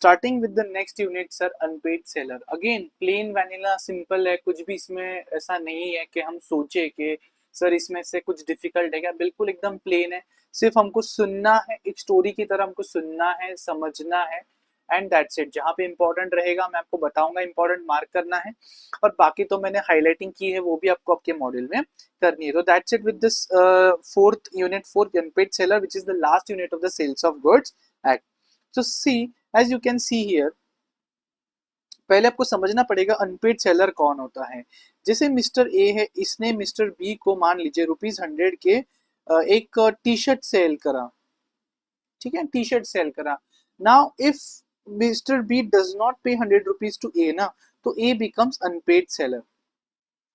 Starting with the next unit sir, unpaid seller. Again plain vanilla simple है, कुछ भी इसमें ऐसा नहीं है कि हम सोचे कि सर इसमें से कुछ डिफिकल्ट है क्या, बिल्कुल एकदम प्लेन है। सिर्फ हमको सुनना है, एक स्टोरी की तरह हमको सुनना है, समझना है, एंड दैट्स इट। जहाँ पे इंपॉर्टेंट रहेगा मैं आपको बताऊंगा, इंपॉर्टेंट मार्क करना है, और बाकी तो मैंने हाईलाइटिंग की है वो भी आपको आपके मॉड्यूल में करनी है। तो that's it with this fourth unit, fourth unpaid seller, which is the last unit of the sales of goods act. So see, as you can see here, पहले आपको समझना पड़ेगा अनपेड सेलर कौन होता है। जैसे मिस्टर ए है, इसने मिस्टर बी को मान लीजिए ₹100 के एक टी शर्ट सेल करा, ठीक है, टी शर्ट सेल करा। Now if mister B does not pay ₹100 to ए ना, तो ए बिकम्स अनपेड सेलर।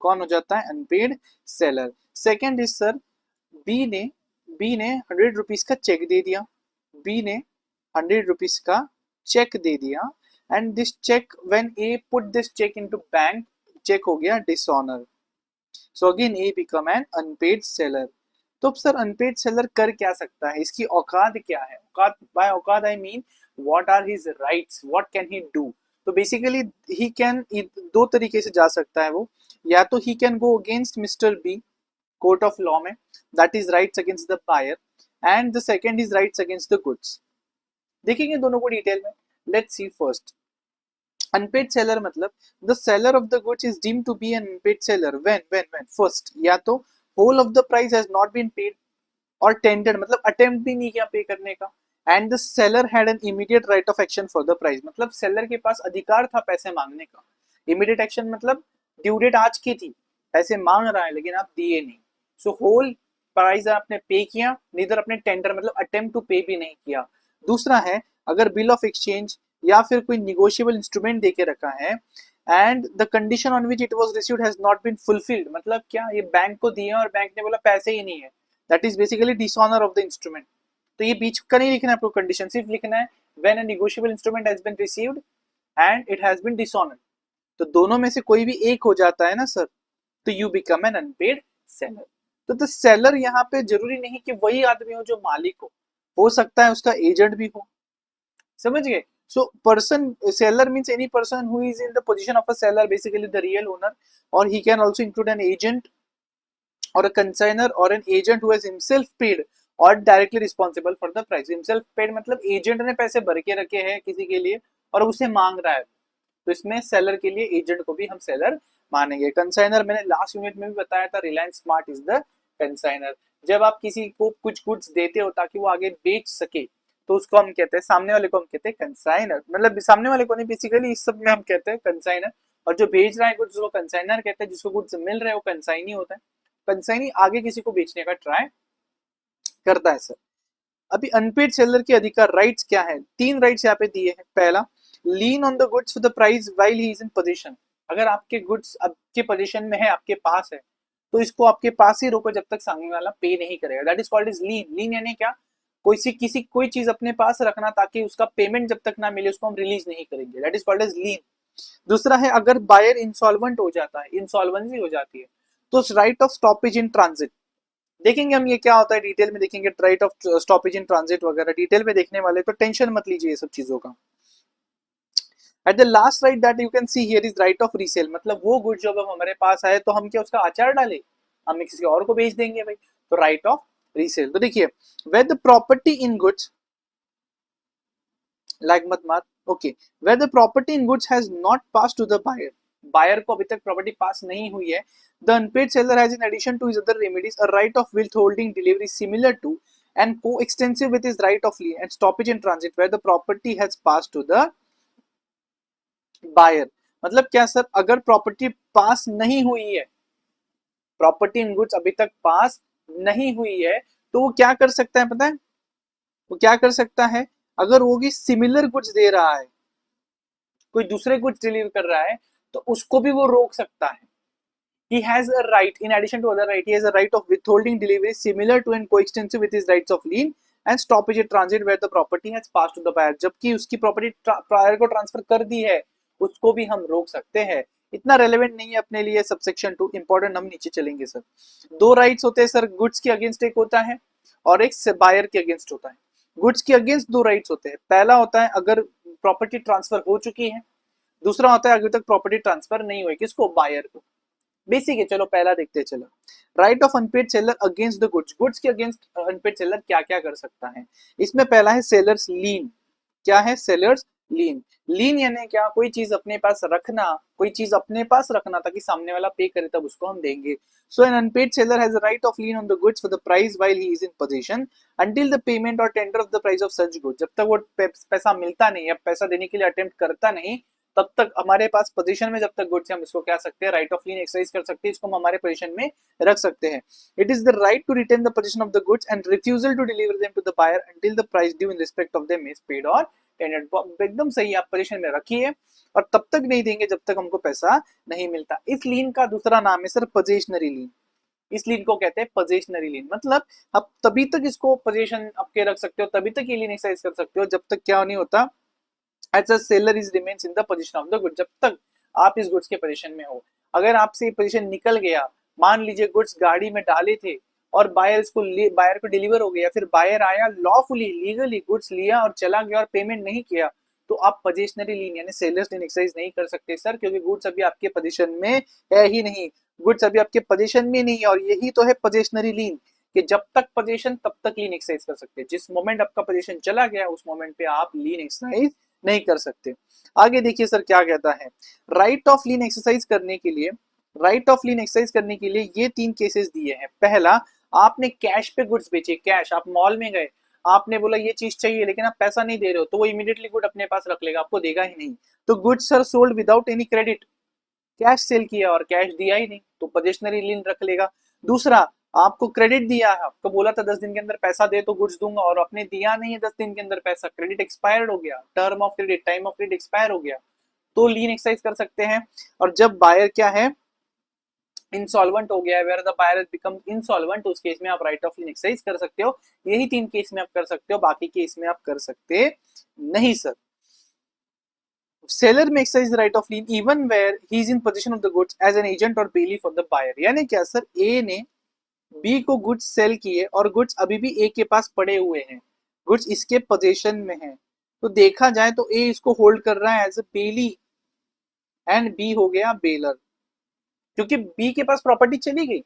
कौन हो जाता है? Unpaid seller. Second is sir, B ने ₹100 का चेक दे दिया, बी ने ₹100 का चेक दे दिया, and this cheque when A put this cheque into bank, cheque हो गया dishonour. So again A become an unpaid seller. तो अब सर अनपेड सेलर कर क्या सकता है, इसकी औकात क्या है? औकात, बाय औकात I mean what are his rights, what can he do. तो बेसिकली ही कैन, दो तरीके से जा सकता है वो, या तो he can go against mister B court of law में, that is rights against the buyer, and the second is rights against the goods. देखेंगे दोनों को डिटेल में। Let's see first, unpaid seller मतलब the seller of the goods is deemed to B an unpaid seller when first, या तो whole of the price has not been paid, और tender मतलब attempt भी नहीं किया पे करने का, and the seller had an immediate right of action for the price, मतलब सेलर के पास अधिकार था पैसे मांगने का। इमीडिएट एक्शन मतलब ड्यू डेट आज की थी, पैसे मांग रहा है लेकिन आप दिए नहीं। सो होल प्राइस आपने पे किया, नीदर अपने टेंडर मतलब अटेम्प्ट टू पे भी नहीं किया। दूसरा है, अगर बिल ऑफ एक्सचेंज या फिर कोई निगोशिएबल इंस्ट्रूमेंट देके रखा है, and the condition on which it was received has not been fulfilled, मतलब क्या, ये बैंक को दिया और बैंक ने बोला पैसे ही नहीं है, that is basically dishonour of the instrument. तो ये बीच का नहीं लिखना है आपको कंडीशन, सिर्फ लिखना है when a negotiable instrument has been received and it has been dishonoured. तो दोनों में से कोई भी एक हो जाता है ना सर, तो you become an unpaid seller. तो द सेलर यहाँ पे जरूरी नहीं कि वही आदमी हो जो मालिक हो सकता है उसका एजेंट भी हो, समझ गए? So person, seller means any person who is in the position of a seller, basically the real owner, और he can also include an agent or a consigner or an agent who has himself paid or directly responsible for the price। himself paid मतलब agent ने पैसे भर के रखे हैं किसी के लिए और उसे मांग रहा है, तो इसमें सेलर के लिए एजेंट को भी हम सेलर मानेंगे। कंसाइनर मैंने लास्ट यूनिट में भी बताया था, Reliance Smart is the consignor. जब आप किसी को कुछ गुड्स देते हो ताकि वो आगे बेच सके, तो उसको हम कहते हैं, सामने वाले को हम कहते हैं कंसाइनर, मतलब सामने वाले को नहीं, बेसिकली इस सब में हम कहते हैं कंसाइनर, और जो भेज रहा है गुड्स वो कंसाइनर कहते हैं, जिसको गुड्स मिल रहे हैं वो कंसाइनी होता है। कंसाइनी आगे किसी को बेचने का ट्राई करता है सर। अभी अनपेड सेलर के अधिकार राइट्स क्या है? 3 राइट्स यहाँ पे दिए हैं। पहला, लीन on the goods for the price while he is in position. अगर आपके गुड्स आपके पोजीशन में है, आपके पास है, तो इसको आपके पास ही रोको जब तक सामने वाला पे नहीं करेगा, दैट इज कॉल्ड इज लीन। लीन यानी क्या? कोई चीज अपने पास रखना ताकि उसका पेमेंट जब तक ना मिले उसको हम रिलीज नहीं करेंगे, दैट इज कॉल्ड इज लीन। दूसरा है, अगर बायर इंसॉल्वेंट हो जाता है, इंसॉल्वेंसी हो जाती है, तो right of stoppage in transit. देखेंगे हम ये क्या होता है, डिटेल में देखेंगे, right of stoppage in transit वगैरह डिटेल में देखने वाले, तो टेंशन मत लीजिए ये सब चीजों का। At the last right that you can see here is right of resale, मतलब वो गुड जब हमारे पास आए तो हम क्या उसका आचार डाले, हम किसी और को बेच देंगे भाई, तो राइट ऑफ रीसेल। तो देखिए, where the property in goods, like मत मार, okay, where the property in goods has not pass to the buyer, buyer को अभी तक प्रॉपर्टी पास नहीं हुई है, the unpaid seller has in addition to his other remedies a right of withholding delivery similar to and coextensive with his right of lien and stoppage in transit where the property has passed to the buyer। मतलब क्या sir, अगर property pass नहीं हुई है, property in goods अभी तक पास नहीं हुई है, तो वो क्या कर सकता है पता है? वो क्या कर सकता है, अगर वो भी सिमिलर गुड्स दे रहा है, कोई दूसरे गुड्स डिलीवर कर रहा है, तो उसको भी वो रोक सकता है। He has a right, in addition to other right, he has a right of withholding delivery similar to and coextensive with his rights of lien and stoppage at transit where the property has passed to the buyer। जबकि उसकी property buyer को transfer कर दी है, उसको भी हम रोक सकते हैं। इतना रेलेवेंट नहीं है अपने लिए सबसेक्शन 2, इंपॉर्टेंट, हम नीचे चलेंगे सर। 2 राइट्स होते हैं सर, गुड्स के अगेंस्ट एक होता है और एक बायर के अगेंस्ट होता है। गुड्स के अगेंस्ट 2 राइट्स होते हैं। पहला होता है, अगर प्रॉपर्टी ट्रांसफर हो चुकी है, दूसरा होता है अभी तक प्रॉपर्टी ट्रांसफर नहीं हुई, किसको, बायर को। बेसिक है, चलो पहला देखते हैं। चलो, right of unpaid seller against the goods, goods के अगेंस्ट अनपेड सेलर क्या क्या कर सकता है। इसमें पहला है सेलर्स लीन। क्या है सेलर्स लीन? लीन यानी क्या, कोई चीज अपने पास रखना, कोई चीज अपने पास रखना ताकि सामने वाला पे करे तब उसको हम देंगे। So an unpaid seller has a right of lien on the goods for the price while he is in position until the payment और tender of the price of such goods. जब तक वो पैसा मिलता नहीं या पैसा देने के लिए अटेम्प्ट करता नहीं, तब तक हमारे पास पोजीशन में जब तक गुड्स, हम इसको क्या सकते हैं, राइट ऑफ लीन एक्सरसाइज कर सकते हैं, इसको हम हमारे पोजीशन में रख सकते हैं। It is the right to retain the position of the goods and refusal to deliver them to the buyer until the price due in respect of them is paid और टेंडर्ड। एकदम सही, आप position में रखिए और तब तक नहीं देंगे जब तक हमको पैसा नहीं मिलता। इस लीन का दूसरा नाम है सर पोजेशनरी लीन। इस लीन को कहते हैं पोजेशनरी लीन, मतलब आप तभी तक इसको पोजीशन आपके रख सकते हो, तभी तक ये लीन एक्सरसाइज कर सकते हो जब तक क्या नहीं होता, as a seller is remains in the position of the good, जब तक आप इस गुड्स के पोजीशन में हो। अगर आपसे पोजीशन निकल गया, मान लीजिए गुड्स गाड़ी में डाले थे और बायर को डिलीवर हो गया, फिर बायर आया लॉफुली लीगली गुड्स लिया और चला गया और पेमेंट नहीं किया, तो आप पोजेशनरी लीन यानी सेलर्स लीन एक्सरसाइज नहीं कर सकते सर, क्योंकि गुड्स अभी आपके पोजीशन में है ही नहीं, गुड्स अभी आपके पोजीशन में नहीं है। और यही तो है पोजेशनरी लीन, कि जब तक पोजीशन तब तक लीन एक्सरसाइज कर सकते हैं, जिस मोमेंट आपका पोजीशन चला गया उस मोमेंट पे आप लीन एक्सरसाइज नहीं कर सकते। आगे देखिए सर क्या कहता है, राइट ऑफ लीन एक्सरसाइज करने के लिए, राइट ऑफ लीन एक्सरसाइज करने के लिए ये 3 केसेस दिए हैं। पहला, आपने कैश पे गुड्स बेचे, कैश, आप मॉल में गए, आपने बोला ये चीज चाहिए लेकिन आप पैसा नहीं दे रहे हो, तो वो इमीडिएटली गुड अपने पास रख लेगा, आपको देगा ही नहीं। तो goods sir sold without any credit, cash cell किया और कैश दिया ही नहीं, तो पोजेशनरी लीन रख लेगा। दूसरा, आपको क्रेडिट दिया है, आपको बोला था 10 दिन के अंदर पैसा दे तो गुड्स दूंगा, और आपने दिया नहीं है 10 दिन के अंदर पैसा, क्रेडिट एक्सपायर्ड हो गया, term of credit, time of credit expire हो गया, तो लीन एक्सरसाइज कर सकते हैं। और जब बायर क्या है, इंसॉल्वेंट हो गया है, where the buyer has become insolvent, उस केस में आप राइट ऑफ लीन एक्सरसाइज कर सकते हो। यही 3 केस में आप कर सकते हो, बाकी केस में आप कर सकते नहीं सर। सेलर में exercise right of lien even where he is in position of the goods as an agent और बेली फॉर द बायर। यानी क्या सर, ए ने बी को गुड्स सेल किए और गुड्स अभी भी ए के पास पड़े हुए हैं, गुड्स इसके पोजीशन में हैं, तो देखा जाए तो ए इसको होल्ड कर रहा है as a bailee and B हो गया बेलर, क्योंकि बी के पास प्रॉपर्टी चली गई,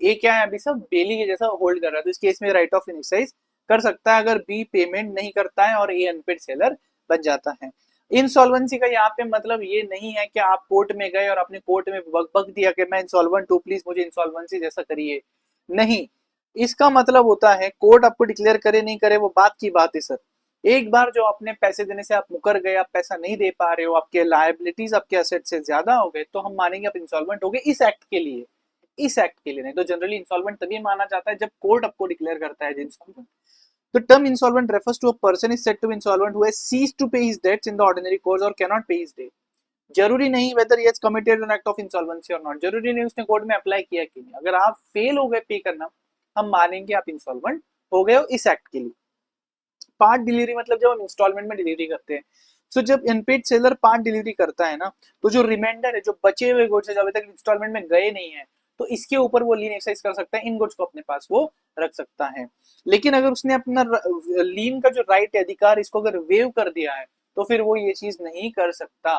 ए क्या है अभी सब बेली के जैसा होल्ड कर रहा है। तो इस केस में राइट ऑफ एक्सरसाइज कर सकता है अगर बी पेमेंट नहीं करता है और ए अनपेड सेलर बन जाता है। इंसॉल्वेंसी का यहाँ पे मतलब ये नहीं है कि आप कोर्ट में गए और आपने कोर्ट में बक दिया कि मैं इंसॉल्वेंट हूँ, प्लीज मुझे इंसॉल्वेंसी जैसा करिए, नहीं। इसका मतलब होता है कोर्ट आपको डिक्लेयर करे नहीं करे वो बात की बात है सर, एक बार जो आपने पैसे देने से आप मुकर गए, आप पैसा नहीं दे पा रहे हो, आपके लायबिलिटीज आपके एसेट से ज्यादा हो गए, तो हम मानेंगे आप इंसॉल्वेंट हो गए इस एक्ट के लिए, इस एक्ट के लिए। नहीं तो जनरली इंसॉल्वेंट तभी माना जाता है जब कोर्ट आपको डिक्लेयर करता है insolvent. The term insolvent refers to a person is said to be insolvent who has ceased to pay his debts in the ordinary course or cannot pay his debt. जरूरी नहीं whether he has committed an act of insolvency or not, जरूरी नहीं उसने court में apply किया कि नहीं, अगर आप फेल हो गए पे करना, हम मानेंगे आप इंसॉल्वेंट हो गए हो इस एक्ट के लिए। पार्ट डिलीवरी मतलब जब हम इंस्टॉलमेंट में डिलीवरी करते हैं, सो जब अनपेड सेलर पार्ट डिलीवरी करता है ना, तो जो रिमाइंडर है, जो बचे हुए गुड्स है जो अभी तक इंस्टॉलमेंट में गए नहीं है, तो इसके ऊपर वो लीन एक्सरसाइज कर सकता है, इन गुड्स को अपने पास वो रख सकता है। लेकिन अगर उसने अपना लीन का जो राइट है, अधिकार, इसको अगर वेव कर दिया है, तो फिर वो ये चीज नहीं कर सकता।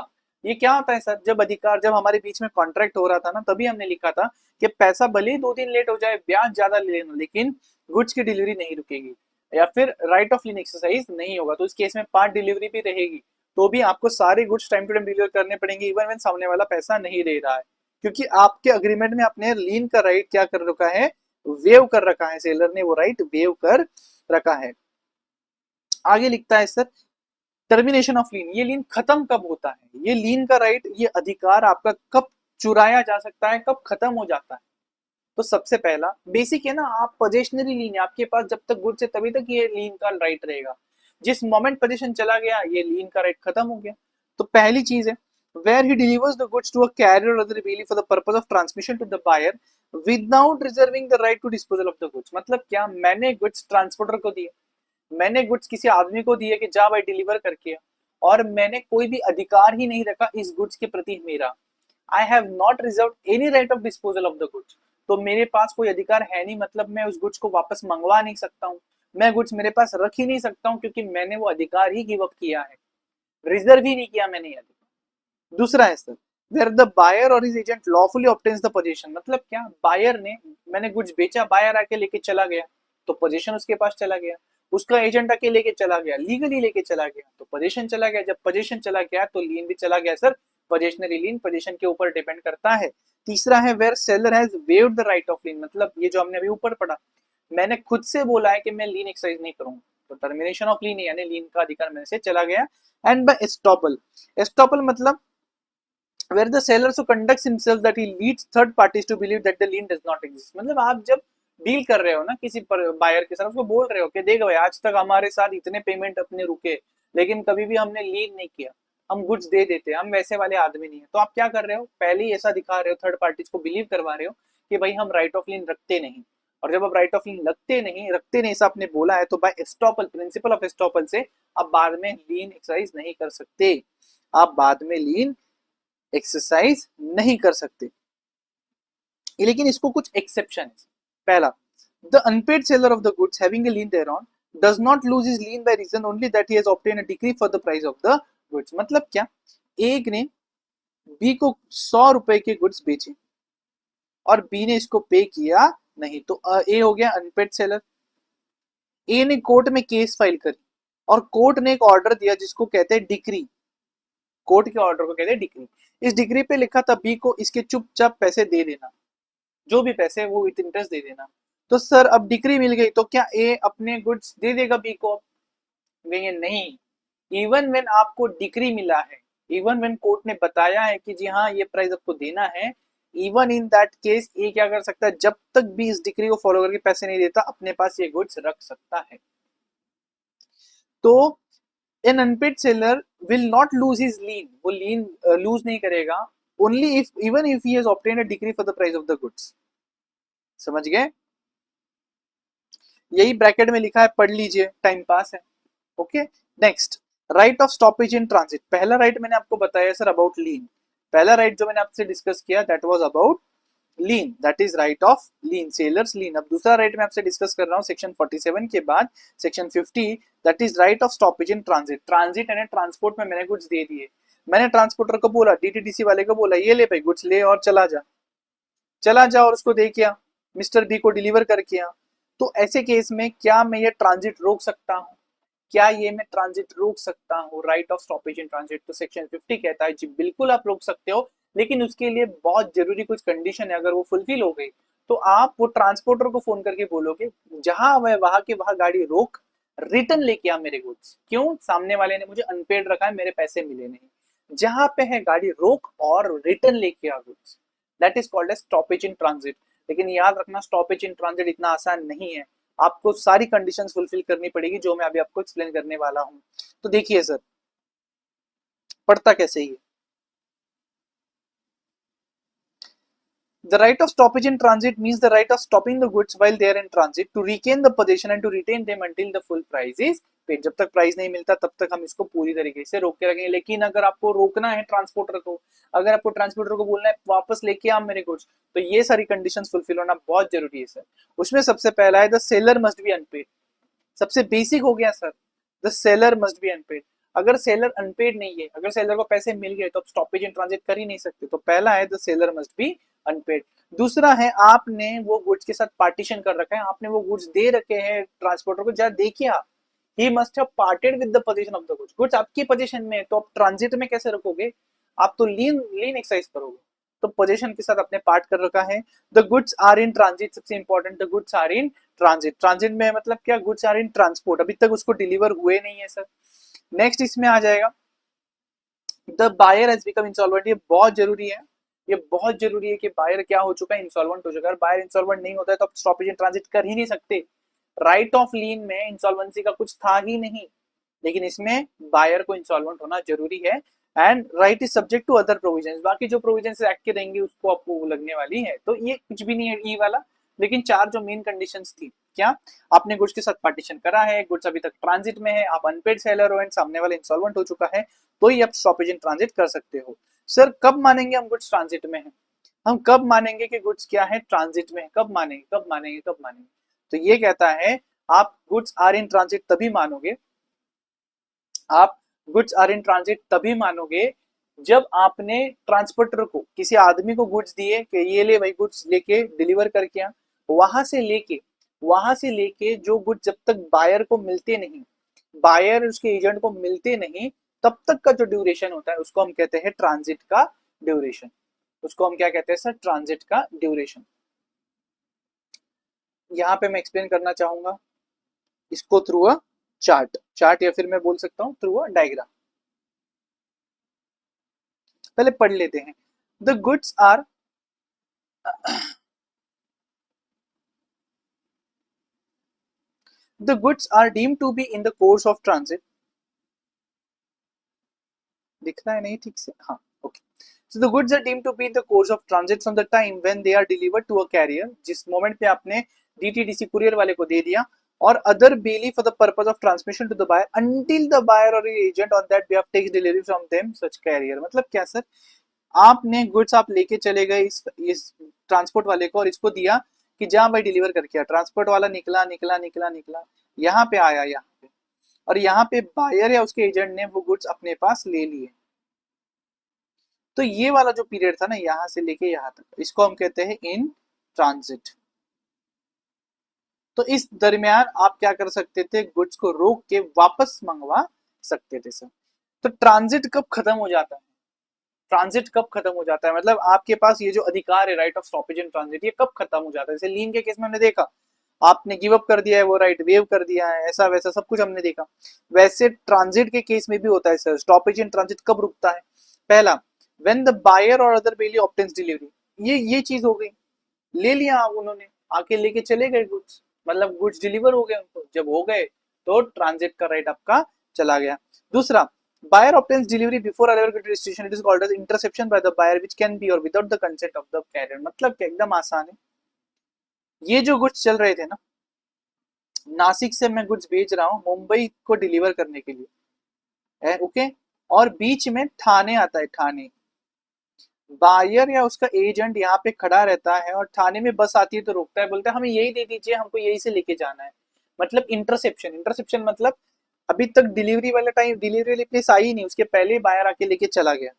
ये क्या होता है सर, जब अधिकार, जब हमारे बीच में कॉन्ट्रैक्ट हो रहा था ना, तभी हमने लिखा था कि पैसा भले ही 2 दिन लेट हो जाए, ब्याज ज्यादा ले लेना, लेकिन गुड्स की डिलीवरी नहीं रुकेगी, या फिर राइट ऑफ लीन एक्सरसाइज नहीं होगा। तो इस केस में पार्ट डिलीवरी भी रहेगी, तो भी आपको सारे goods time to time deliver करने पड़ेंगे, इवन व्हेन सामने वाला पैसा नहीं दे रहा है, क्योंकि आपके अग्रीमेंट में आपने लीन का राइट क्या कर रखा है, वेव कर रखा है, सेलर ने वो राइट वेव कर रखा है। आगे लिखता है सर, टर्मिनेशन ऑफ लीन, ये लीन खत्म कब होता है, ये लीन का राइट, ये अधिकार आपका कब चुराया जा सकता है, कब खत्म हो जाता है। तो सबसे पहला बेसिक है ना, आप पोजेशनरी लीन है आपके पास, जब तक गुड्स है तभी तक ये लीन का राइट रहेगा, जिस मोमेंट पोजीशन चला गया ये लीन का राइट खत्म हो गया। तो पहली चीज है, where he delivers the goods to a carrier or other bearer for the purpose of transmission to the buyer without reserving the right to disposal of the goods। मतलब क्या, मैंने गुड्स ट्रांसपोर्टर को दिए, मैंने गुड्स किसी आदमी को दिए कि जा भाई डिलीवर करके, और मैंने कोई भी अधिकार ही नहीं रखा इस गुड्स के प्रति मेरा, I have not reserve any right of disposal of the goods, तो मेरे पास कोई अधिकार है नहीं, मतलब मैं उस गुड्स को वापस मंगवा नहीं सकता हूँ, मैं गुड्स मेरे पास रख ही नहीं सकता हूँ, क्योंकि मैंने वो अधिकार ही गिव अप किया है। रिजर्व ही नहीं किया मैंने याद। दूसरा है सर वेयर द बायर और his agent lawfully obtains the position, मतलब क्या, बायर ने, मैंने कुछ बेचा, बायर आके लेके चला गया तो पोजीशन उसके पास चला गया, उसका एजेंट आके लेके चला गया, लीगली लेके चला गया तो पोजीशन चला गया, जब पोजीशन चला गया तो लीन भी चला गया सर। पोजिशनरी लीन पोजीशन के ऊपर डिपेंड करता है। तीसरा है where seller has waived the right of lien, मतलब ये जो हमने अभी ऊपर पढ़ा, मैंने खुद से बोला है कि मैं लीन एक्सरसाइज नहीं करूंगा, तो टर्मिनेशन ऑफ लीन यानी लीन का अधिकार मेरे से चला गया। एंड बाय एस्टॉपल, एस्टॉपल मतलब where the seller so conducts himself that he leads third parties to believe that the lien does not exist, मतलब आप जब डील कर रहे हो ना किसी पर बायर के साथ, उसको बोल रहे हो कि देख भाई आज तक हमारे साथ इतने पेमेंट अपने रुके लेकिन कभी भी हमने लीन नहीं किया, हम गुड्स दे देते, हम वैसे वाले आदमी नहीं है, तो आप क्या कर रहे हो, पहले ही ऐसा दिखा रहे हो, थर्ड पार्टीज को बिलीव करवा रहे हो कि भाई हम राइट ऑफ लीन रखते नहीं, और जब आप राइट ऑफ लीन रखते नहीं ऐसा आपने बोला है, तो bye estoppel, principle of estoppel से आप बाद में लीन एक्सरसाइज नहीं कर सकते, आप बाद में लीन एक्सरसाइज नहीं कर सकते। लेकिन इसको कुछ एक्सेप्शन है। पहला, the unpaid seller of the goods having a lien thereon does not lose his lien by reason only that he has obtain a decree for the price of the goods, मतलब क्या, एक ने B को 100 रुपए के goods बेचे और B ने इसको पे किया नहीं, तो ए हो गया अनपेड सेलर। ए ने कोर्ट में केस फाइल करी और कोर्ट ने एक ऑर्डर दिया जिसको कहते हैं डिक्री, कोर्ट के ऑर्डर को कहते हैं डिक्री। इस डिक्री पे लिखा था बी को इसके चुपचाप पैसे दे देना, जो भी पैसे वो विद इंटरेस्ट दे देना। तो सर अब डिक्री मिल गई तो क्या ए अपने गुड्स दे देगा बी को? कहेंगे नहीं, इवन व्हेन आपको डिक्री मिला है, इवन व्हेन कोर्ट ने बताया है कि जी हाँ ये प्राइस आपको देना है, इवन इन दैट केस ए क्या कर सकता है, जब तक भी इस डिक्री को फॉलो करके पैसे नहीं देता अपने पास ये गुड्स रख सकता है। तो an unpaid seller will not lose his lien, वो lien lose नहीं करेगा, only if even if he has obtained a decree for the price of the goods। समझ गए? यही ब्रैकेट में लिखा है, पढ़ लीजिए, टाइम पास है। Okay, next, right of stoppage in transit. पहला राइट मैंने आपको बताया सर अबाउट लीन, पहला राइट जो मैंने आपसे डिस्कस किया that was about lien, that is right of lien, sellers lien. अब दूसरा राइट मैं आपसे डिस्कस कर रहा हूँ सेक्शन 47 के बाद section 50, that is right of stoppage in transit. Transit यानी ट्रांसपोर्ट में मैंने गुड्स दे दिए, मैंने ट्रांसपोर्टर को बोला, डीटीडीसी वाले को बोला ये ले भाई गुड्स ले और चला जा, चला जा और उसको दे क्या, मिस्टर बी को डिलीवर करके आ। तो ऐसे केस में क्या मैं ये ट्रांजिट रोक सकता हूँ? क्या ये मैं ट्रांजिट रोक सकता हूँ, right of stoppage in transit? तो सेक्शन 50 कहता है जी बिल्कुल आप रोक सकते हो, लेकिन उसके लिए बहुत जरूरी कुछ कंडीशन है, अगर वो फुलफिल हो गई तो आप वो ट्रांसपोर्टर को फोन करके बोलोगे जहां वह वहां के वहां गाड़ी रोक, रिटर्न लेके आ मेरे गुड्स। क्यों? सामने वाले ने मुझे अनपेड रखा है, मेरे पैसे मिले नहीं। जहां पे है गाड़ी रोक और रिटर्न लेके आ goods, that is called as stoppage in transit. लेकिन याद रखना स्टॉपेज इन ट्रांजिट इतना आसान नहीं है, आपको सारी कंडीशंस फुलफिल करनी पड़ेगी जो मैं अभी आपको एक्सप्लेन करने वाला हूं। तो देखिए सर पढ़ता कैसे ही है। The right of stoppage in transit means the right of stopping the goods while they are in transit to regain the possession and to retain them until the full price is paid। जब तक price नहीं मिलता तब तक हम इसको पूरी तरीके से रोक के रखेंगे। लेकिन अगर आपको रोकना है ट्रांसपोर्टर को, अगर आपको ट्रांसपोर्टर को बोलना है वापस लेके आ मेरे गुड्स, तो ये सारी कंडीशंस फुलफिल होना बहुत जरूरी है सर। उसमें सबसे पहला है the seller must be unpaid, सबसे बेसिक हो गया sir, the seller must be unpaid. अगर सेलर अनपेड नहीं है, अगर सेलर को पैसे मिल गए तो आप स्टॉपेज इन ट्रांजिट कर ही नहीं सकते। तो पहला है the seller must be unpaid. दूसरा है आपने वो गुड्स के साथ पार्टीशन कर रखा है, आपने वो गुड्स दे रखे हैं ट्रांसपोर्टर को, जा देखिए he must have parted with the position of the goods, goods आपकी पोजीशन में है तो आप ट्रांजिट में कैसे रखोगे, आप तो लीन लीन एक्सरसाइज करोगे। तो पोजीशन के साथ आपने पार्ट कर रखा है। The goods are in transit, सबसे important, the goods are in transit. Transit में मतलब क्या, गुड्स आर इन ट्रांसपोर्ट, अभी तक उसको डिलीवर हुए नहीं है सर। नेक्स्ट इसमें आ जाएगा the buyer has become insolvent. ये बहुत जरूरी है, ये बहुत जरूरी है कि बायर क्या हो चुका है, इंसॉल्वेंट हो चुका है। बायर इंसॉल्वेंट नहीं होता है तो आप स्टॉपेज इन ट्रांजिट कर ही नहीं सकते। राइट ऑफ लीन में इंसॉल्वेंसी का कुछ था ही नहीं, लेकिन इसमें बायर को इंसॉल्वेंट होना जरूरी है। And right is subject to other provisions, बाकी जो प्रोविजंस एक्ट के रहेंगे उसको आपको लगने वाली है। तो ये कुछ भी नहीं है ई वाला, लेकिन चार जो मेन कंडीशंस थी, क्या आपने गुड्स के साथ पार्टीशन करा है, गुड्स अभी तक ट्रांजिट में है, आप अनपेड सेलर हो एंड सामने वाले इंसॉल्वेंट हो चुका है, तो ही आप स्टॉपेज इन ट्रांजिट कर सकते हो। सर कब मानेंगे हम गुड्स ट्रांजिट में है, हम कब मानेंगे कि गुड्स क्या है ट्रांजिट में है, कब मानेंगे कब मानेंगे कब मानेंगे? तो ये कहता है आप गुड्स आर इन ट्रांजिट तभी मानोगे, आप गुड्स आर इन ट्रांजिट तभी मानोगे जब आपने ट्रांसपोर्टर को, किसी आदमी को गुड्स दिए कि ये ले भाई गुड्स लेके डिलीवर करके आ, वहां से लेके जो गुड्स जब तक बायर को मिलते नहीं, बायर उसके एजेंट को मिलते नहीं, तब तक का जो ड्यूरेशन होता है उसको हम कहते हैं ट्रांजिट का ड्यूरेशन। उसको हम क्या कहते हैं सर? ट्रांजिट का ड्यूरेशन। यहाँ पे मैं एक्सप्लेन करना चाहूंगा इसको थ्रू अ चार्ट या फिर मैं बोल सकता हूँ थ्रू अ डायग्राम। पहले पढ़ लेते हैं। The goods are the goods are deemed to be in the course of transit. दिख रहा है नहीं ठीक से? हाँ, okay. So the goods are deemed to be in the course of transit from the time when they are delivered to a carrier, जिस moment पे आपने डीटीडीसी कुरियर वाले को दे दिया, और other bailee for the purpose of transmission to the buyer until the buyer और agent on that we have takes delivery from them such carrier. मतलब क्या सर? आपने गुड्स आप लेके चले गए इस ट्रांसपोर्ट वाले को और इसको दिया कि जा भाई डिलीवर करके आ। ट्रांसपोर्ट वाला निकला निकला निकला निकला, यहाँ पे आया, यहाँ पे, और यहाँ पे बायर या उसके एजेंट ने वो गुड्स अपने पास ले लिए। तो ये वाला जो पीरियड था ना, यहां से लेके यहां तक, इसको हम कहते हैं इन ट्रांजिट। तो इस दरमियान आप क्या कर सकते थे? गुड्स को रोक के वापस मंगवा सकते थे सर। तो ट्रांजिट कब खत्म हो जाता है? ट्रांजिट कब खत्म हो जाता है मतलब आपके पास ये जो अधिकार है right of stoppage in transit, ये कब खत्म हो जाता है? जैसे लीन के केस में हमने देखा, आपने गिव अप कर दिया है वो राइट, वेव कर दिया है, ऐसा वैसा सब कुछ हमने देखा। वैसे ट्रांजिट के केस में भी होता है सर। स्टॉपेज इन ट्रांजिट कब रुकता है? पहला, व्हेन द बायर और अदर बेली ऑब्टेन्स डिलीवरी। ये चीज हो गई, ले लिया उन्होंने, आके लेके चले गए गुड्स, मतलब गुड्स डिलीवर हो गए उनको। जब हो गए तो ट्रांजिट का राइट आपका चला गया। दूसरा, buyer obtains delivery before arrival at destination, it is called as interception by the buyer which can be or without the consent of the carrier। मतलब क्या? एकदम आसान है। ये जो गुड्स चल रहे थे ना, नासिक से मैं गुड्स भेज रहा हूँ मुंबई को डिलीवर करने के लिए, ओके, और बीच में ठाणे आता है। ठाणे बायर या उसका एजेंट यहाँ पे खड़ा रहता है, और ठाणे में बस आती है तो रोकता है, बोलता है हमें यही दे दीजिए, हमको यही से लेके जाना है। मतलब इंटरसेप्शन। इंटरसेप्शन मतलब अभी तक डिलीवरी वाला टाइम, डिलीवरी वाली प्लेस आई नहीं, उसके पहले बायर आके लेके चला गया।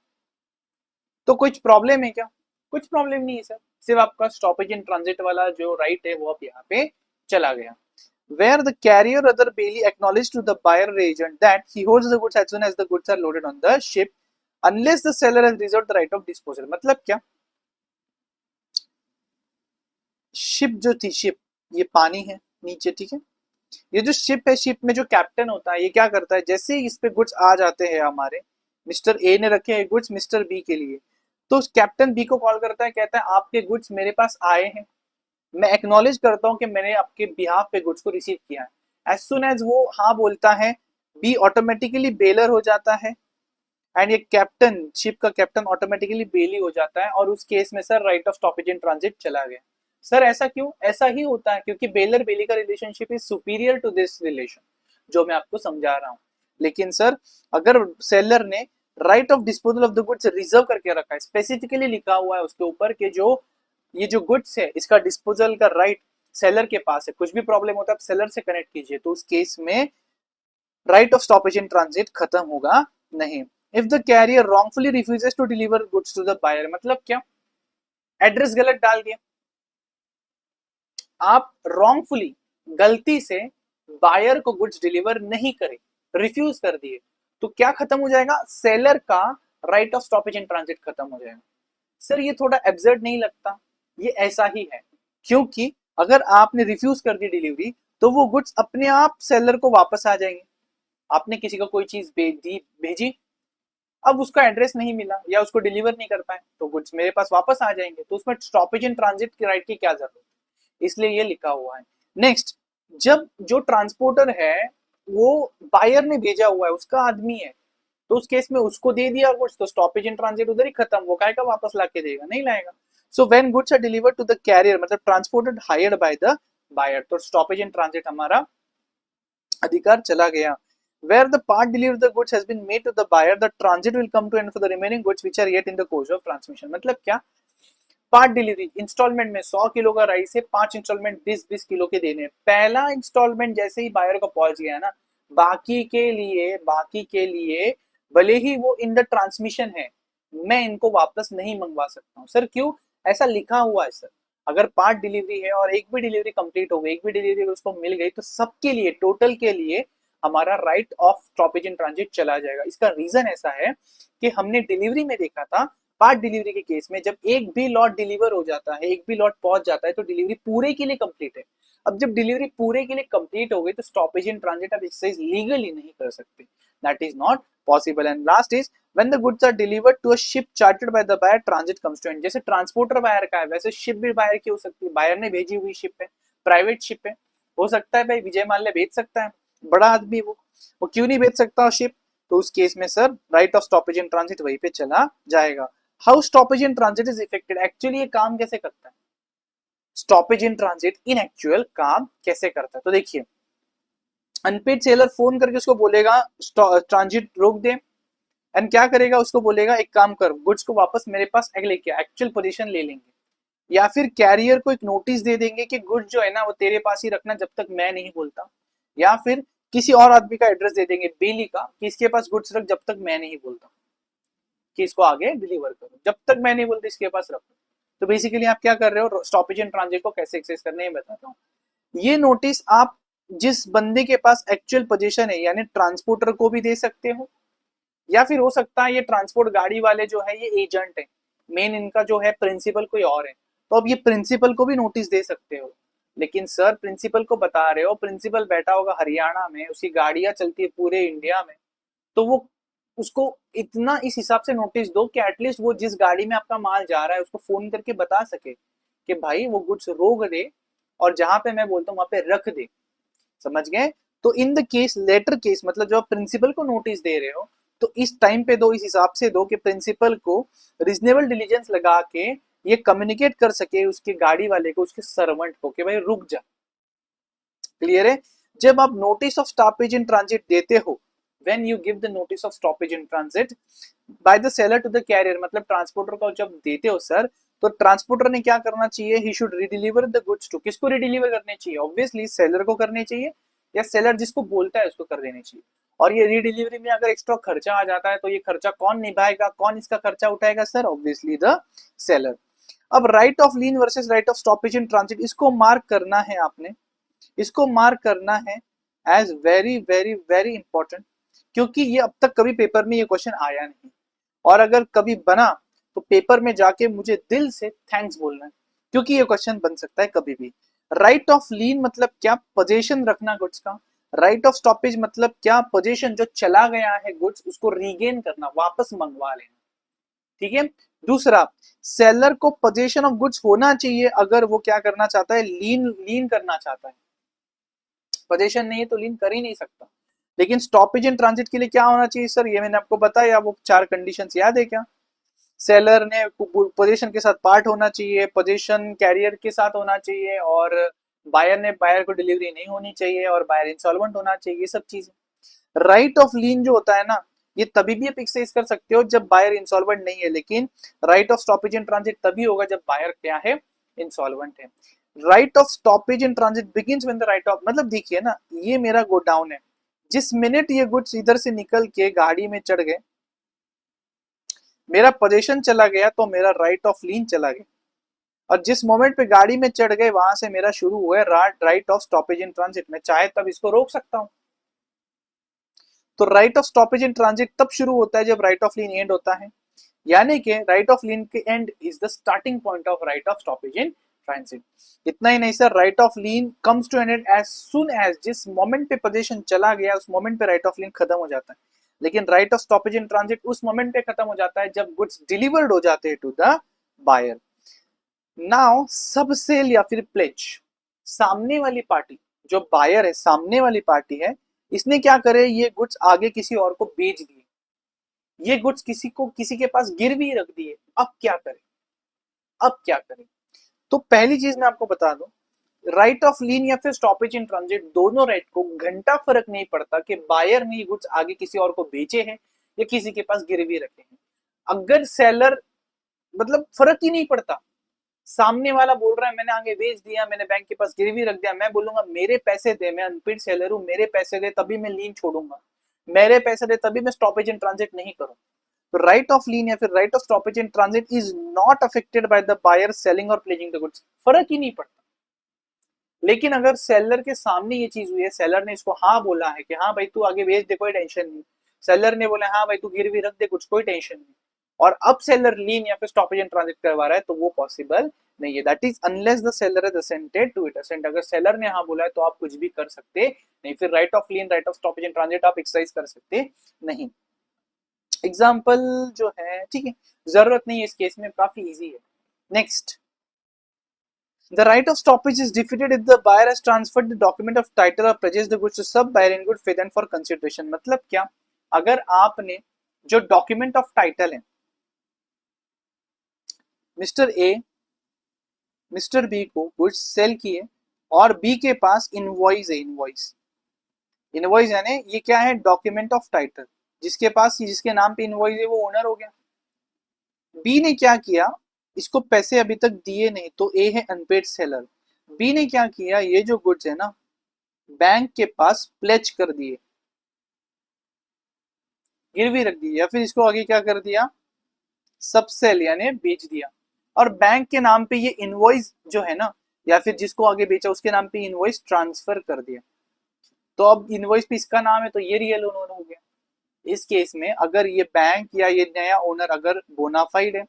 तो कुछ प्रॉब्लम है क्या? कुछ प्रॉब्लम नहीं है सर, सिर्फ आपका स्टॉपेज इन ट्रांजिट वाला जो राइट है वो अब यहाँ पे चला गया। Where the carrier or other bailee acknowledge to the buyer or agent that he holds the goods as soon as the goods are loaded on the ship, unless the seller has reserved the right of disposal। मतलब क्या? Ship जो थी, ship, ये पानी है नीचे, ठीक है। ये जो शिप है, शिप में जो कैप्टन होता है, ये क्या करता है? जैसे ही इस पे गुड्स आ जाते हैं, हमारे मिस्टर ए ने रखे हैं गुड्स मिस्टर बी के लिए, तो कैप्टन बी को कॉल करता है, कहता है आपके गुड्स मेरे पास आए हैं, मैं एक्नॉलेज करता हूं कि मैंने आपके बिहाफ पे गुड्स को रिसीव किया है। एज सुन एज वो हाँ बोलता है, बी ऑटोमेटिकली बेलर हो जाता है, एंड ये कैप्टन, शिप का कैप्टन ऑटोमेटिकली बेली हो जाता है, और उस केस में sir right of stoppage in transit चला गया। सर ऐसा क्यों? ऐसा ही होता है क्योंकि बेलर बेली का relationship is superior to this relation, जो मैं आपको समझा रहा हूँ। लेकिन सर अगर सेलर ने right of disposal of the goods reserve करके रखा है, स्पेसिफिकली लिखा हुआ है उसके ऊपर कि जो ये जो गुड्स है इसका डिस्पोजल का राइट सेलर के पास है, कुछ भी प्रॉब्लम होता है आप सेलर से कनेक्ट कीजिए, तो उस केस में right of stoppage in transit खत्म होगा नहीं। If the carrier wrongfully refuses to deliver goods to the buyer, मतलब क्या? एड्रेस गलत डाल दिया आप, रॉन्गफुली, गलती से बायर को गुड्स डिलीवर नहीं करे, रिफ्यूज कर दिए, तो क्या खत्म हो जाएगा? सेलर का right of stoppage in transit खत्म हो जाएगा। सर ये थोड़ा एब्सर्ड नहीं लगता? ये ऐसा ही है, क्योंकि अगर आपने रिफ्यूज कर दी डिलीवरी, तो वो गुड्स अपने आप सेलर को वापस आ जाएंगे। आपने किसी को कोई चीज भेजी, अब उसका एड्रेस नहीं मिला या उसको डिलीवर नहीं कर पाए, तो गुड्स मेरे पास वापस आ जाएंगे, तो उसमें स्टॉपेज इन ट्रांजिट की राइट की क्या जरूरत है? इसलिए ये लिखा हुआ है। नेक्स्ट, जब जो ट्रांसपोर्टर है वो बायर ने भेजा हुआ है, उसका आदमी है, तो उस केस में उसको दे दिया गुड्स, तो स्टॉपेज इन ट्रांजिट उधर ही खत्म। वो काय का वापस लाके देगा? नहीं लाएगा। So when goods are delivered to the carrier, मतलब transported hired by the buyer, तो स्टॉपेज इन ट्रांजिट हमारा अधिकार चला गया। Where the part delivery of the goods has been made to the buyer, the transit will come to end for the remaining goods which are yet in the course of transmission। मतलब क्या? Part delivery instalment में 100 kilo का rice है, 5 instalment 20-20 kilo के देने। पहला instalment जैसे ही buyer को पहुंच गया ना, बाकी के लिए भले ही वो इन द ट्रांसमिशन है, मैं इनको वापस नहीं मंगवा सकता हूँ। सर क्यों? ऐसा लिखा हुआ है सर। अगर पार्ट डिलीवरी है और एक भी डिलीवरी कंप्लीट हो गई, एक भी डिलीवरी अगर उसको मिल गई, तो सबके लिए, टोटल के लिए हमारा right of stoppage in transit चला जाएगा। इसका रीजन ऐसा है कि हमने डिलीवरी में देखा था, पार्ट डिलीवरी के केस में, जब एक भी लॉट डिलीवर हो जाता है, एक भी लॉट पहुंच जाता है, तो डिलीवरी पूरे के लिए कंप्लीट है। अब जब डिलीवरी पूरे के लिए कंप्लीट हो गई, तो स्टॉपेज इन ट्रांजिट आप एक्सरसाइज लीगली नहीं कर सकते, that is not possible. And last is when the goods are delivered to a ship chartered by the buyer, transit comes to end। जैसे ट्रांसपोर्टर बायर का है, वैसे शिप भी buyer की हो सकती है, बायर ने भेजी हुई शिप है, प्राइवेट शिप है, हो सकता है भाई विजय माल्या भेज सकता है, बड़ा आदमी वो क्यों नहीं भेज सकता शिप? तो उस केस में sir right of stoppage in transit वहीं पे चला जाएगा। How stoppage in transit is affected, actually ये काम कैसे करता है? Stoppage in transit in actual काम कैसे करता है? तो देखिए, अनपेड सेलर फोन करके उसको बोलेगा ट्रांजिट रोक दे, एंड क्या करेगा, उसको बोलेगा एक काम कर, गुड्स को वापस मेरे पास लेके एक्चुअल पोजीशन ले लेंगे, या फिर कैरियर को एक नोटिस दे देंगे कि गुड्स जो है ना वो तेरे पास ही रखना जब तक मैं नहीं बोलता, या फिर किसी और आदमी का एड्रेस दे देंगे बेली का कि इसके पास गुड्स रख जब तक मैं नहीं बोलता कि इसको आगे डिलीवर करो, जब तक मैं नहीं बोलता इसके पास रखो। तो बेसिकली आप क्या कर रहे हो, स्टॉपेज एंड ट्रांजिट को कैसे एक्सेस करने हैं बताता हूँ। ये नोटिस आप जिस बंदे के पास एक्चुअल पोजीशन है, यानी ट्रांसपोर्टर को भी दे सकते हो, या फिर हो सकता है ये ट्रांसपोर्ट गाड़ी वाले जो है ये एजेंट है, मेन इनका जो है प्रिंसिपल कोई और है, तो अब ये प्रिंसिपल को भी नोटिस दे सकते हो। लेकिन सर प्रिंसिपल को बता रहे हो, प्रिंसिपल बैठा होगा हरियाणा में, उसकी गाड़ियां चलती है पूरे इंडिया में, तो वो उसको इतना इस हिसाब से नोटिस दो कि एटलीस्ट वो जिस गाड़ी में आपका माल जा रहा है उसको फोन करके बता सके कि भाई वो गुड्स रोक दे और जहां पे मैं बोलता हूँ वहां पे रख दे। समझ गए? तो in the case latter case, मतलब जब आप प्रिंसिपल को नोटिस दे रहे हो तो इस टाइम पे दो, इस हिसाब से दो कि प्रिंसिपल को रीजनेबल डिलीजेंस लगा के ये कम्युनिकेट कर सके उसके गाड़ी वाले को, उसके सर्वेंट को, कि भाई रुक जा। क्लियर है? जब आप notice of stoppage in transit देते हो, when you give the notice of stoppage in transit by the seller to the carrier, मतलब ट्रांसपोर्टर को जब देते हो सर, तो ट्रांसपोर्टर ने क्या करना चाहिए, he should redeliver the goods to, किसको रिडिलीवर करने चाहिए? ऑब्वियसली सेलर को करने चाहिए, या सेलर जिसको बोलता है उसको कर देने चाहिए। और ये रीडिलीवरी में अगर एक्स्ट्रा खर्चा आ जाता है तो ये खर्चा कौन निभाएगा, कौन इसका खर्चा उठाएगा सर? Obviously the seller. अब right of lien versus right of stoppage in transit, इसको मार्क करना है आपने, इसको मार्क करना है as very very very important, क्योंकि ये अब तक कभी पेपर में ये क्वेश्चन आया नहीं, और अगर कभी बना तो पेपर में जाके मुझे दिल से थैंक्स बोलना है, क्योंकि ये क्वेश्चन बन सकता है कभी भी। राइट ऑफ लीन मतलब क्या? पोजीशन रखना गुड्स का। राइट ऑफ स्टॉपेज मतलब क्या? पोजीशन जो चला गया है गुड्स उसको रीगेन करना, वापस मंगवा लेना। ठीक है? दूसरा, सेलर को पोजीशन ऑफ गुड्स होना चाहिए अगर वो क्या करना चाहता है, लीन लीन करना चाहता है। पोजीशन नहीं है तो लीन कर ही नहीं सकता। लेकिन स्टॉपेज इन ट्रांजिट के लिए क्या होना चाहिए सर? ये मैंने आपको बताया, वो 4 कंडीशंस याद है क्या? सेलर ने पोजीशन के साथ पार्ट होना चाहिए, पोजीशन कैरियर के साथ होना चाहिए, और बायर ने बायर को डिलीवरी नहीं होनी चाहिए, और बायर इंसॉल्वेंट होना चाहिए, ये सब चीजें। राइट ऑफ लीन जो होता है ना, ये तभी भी आप एक्सरसाइज कर सकते हो जब बायर इंसॉल्वेंट नहीं है, लेकिन right of stoppage in transit तभी होगा जब बायर क्या है, इंसॉल्वेंट है। Right of stoppage in transit begins when the right of, मतलब देखिए ना, ये मेरा गोडाउन है, जिस मिनट ये गुड्स इधर से निकल के गाड़ी में चढ़ गए, मेरा पोजीशन चला गया, तो मेरा राइट ऑफ लीन चला गया, और जिस मोमेंट पे गाड़ी में चढ़ गए वहां से मेरा शुरू हुआ right of stoppage in transit. मैं चाहे तब इसको रोक सकता हूं। तो right of stoppage in transit तब शुरू होता है जब राइट ऑफ लीन एंड होता है, यानी कि राइट ऑफ लीन के end is the starting point of right of stoppage in transit. इतना ही नहीं sir, right of lien comes to an end as soon as, जिस मोमेंट पे पोजीशन चला गया उस मोमेंट पे राइट ऑफ लीन खत्म हो जाता है। लेकिन right of stoppage in transit उस मोमेंट पे खत्म हो जाता है जब गुड्स डिलीवर्ड हो जाते हैं टू द बायर। नाउ सब सेल या फिर प्लेज, सामने वाली पार्टी जो बायर है, सामने वाली पार्टी है, इसने क्या करे, ये गुड्स आगे किसी और को बेच दिए, ये गुड्स किसी के पास गिरवी रख दिए। अब क्या करे? अब क्या करे? तो पहली चीज मैं आपको बता दूं, राइट ऑफ लीन या फिर स्टॉपेज इन ट्रांजिट, दोनों राइट को घंटा फर्क नहीं पड़ता कि बायर ने ये गुड्स आगे किसी और को बेचे हैं या किसी के पास गिरवी रखे हैं। अगर सेलर, मतलब फर्क ही नहीं पड़ता, सामने वाला बोल रहा है मैंने आगे बेच दिया, मैंने बैंक के पास गिरवी रख दिया, मैं बोलूंगा मेरे पैसे दे, मैं अनपेड सेलर हूं, मेरे पैसे दे, तभी मैं लीन छोड़ूंगा। मेरे पैसे दे तभी मैं स्टॉपेज इन ट्रांजिट नहीं करूं। तो राइट ऑफ लीन या फिर right of stoppage in transit is not affected by the buyer selling और प्लेजिंग द गुड्स, फर्क ही नहीं पड़ता। लेकिन अगर सेलर के सामने ये चीज हुई है, सेलर ने इसको हाँ बोला है कि हाँ भाई तू आगे बेच दे, कोई टेंशन नहीं, सेलर ने बोला हाँ भाई तू गिरवी रख दे कुछ, कोई टेंशन नहीं, और अब सेलर लीन या फिर स्टॉपेज एंड ट्रांजिट करवा रहा है, तो वो पॉसिबल नहीं है। That is unless the seller is assented to it. Assent, अगर सेलर ने हाँ बोला है तो आप कुछ भी कर सकते नहीं, फिर right of lean right of stoppage and transit आप एक्सरसाइज कर सकते नहीं। एग्जाम्पल जो है, ठीक है, जरूरत नहीं है इस केस में, काफी इजी है। Next, the right of stoppage is defeated if the buyer has transferred the document of title or purchased the goods to sub buyer in good faith and for consideration। मतलब क्या, अगर आपने जो document of title है, mister A mister B को goods sale किए और B के पास इनवॉइस है, इनवॉइस, इनवॉइस यानी ये क्या है, डॉक्यूमेंट ऑफ टाइटल, जिसके पास जिसके नाम पे इनवॉइस है वो ओनर हो गया। बी ने क्या किया, इसको पैसे अभी तक दिए नहीं, तो ए है अनपेड सेलर। बी ने क्या किया, ये जो गुड्स है ना बैंक के पास प्लेज कर दिए, गिरवी रख दी, या फिर इसको आगे क्या कर दिया, सबसेल यानी बेच दिया, और बैंक के नाम पे ये इनवॉइस जो है ना, या फिर जिसको आगे बेचा उसके नाम पे इनवॉइस ट्रांसफर कर दिया। तो अब इनवॉइस पे इसका नाम है तो ये रियल ओनर हो गया। इस केस में अगर ये बैंक या ये नया ओनर अगर बोनाफाइड है,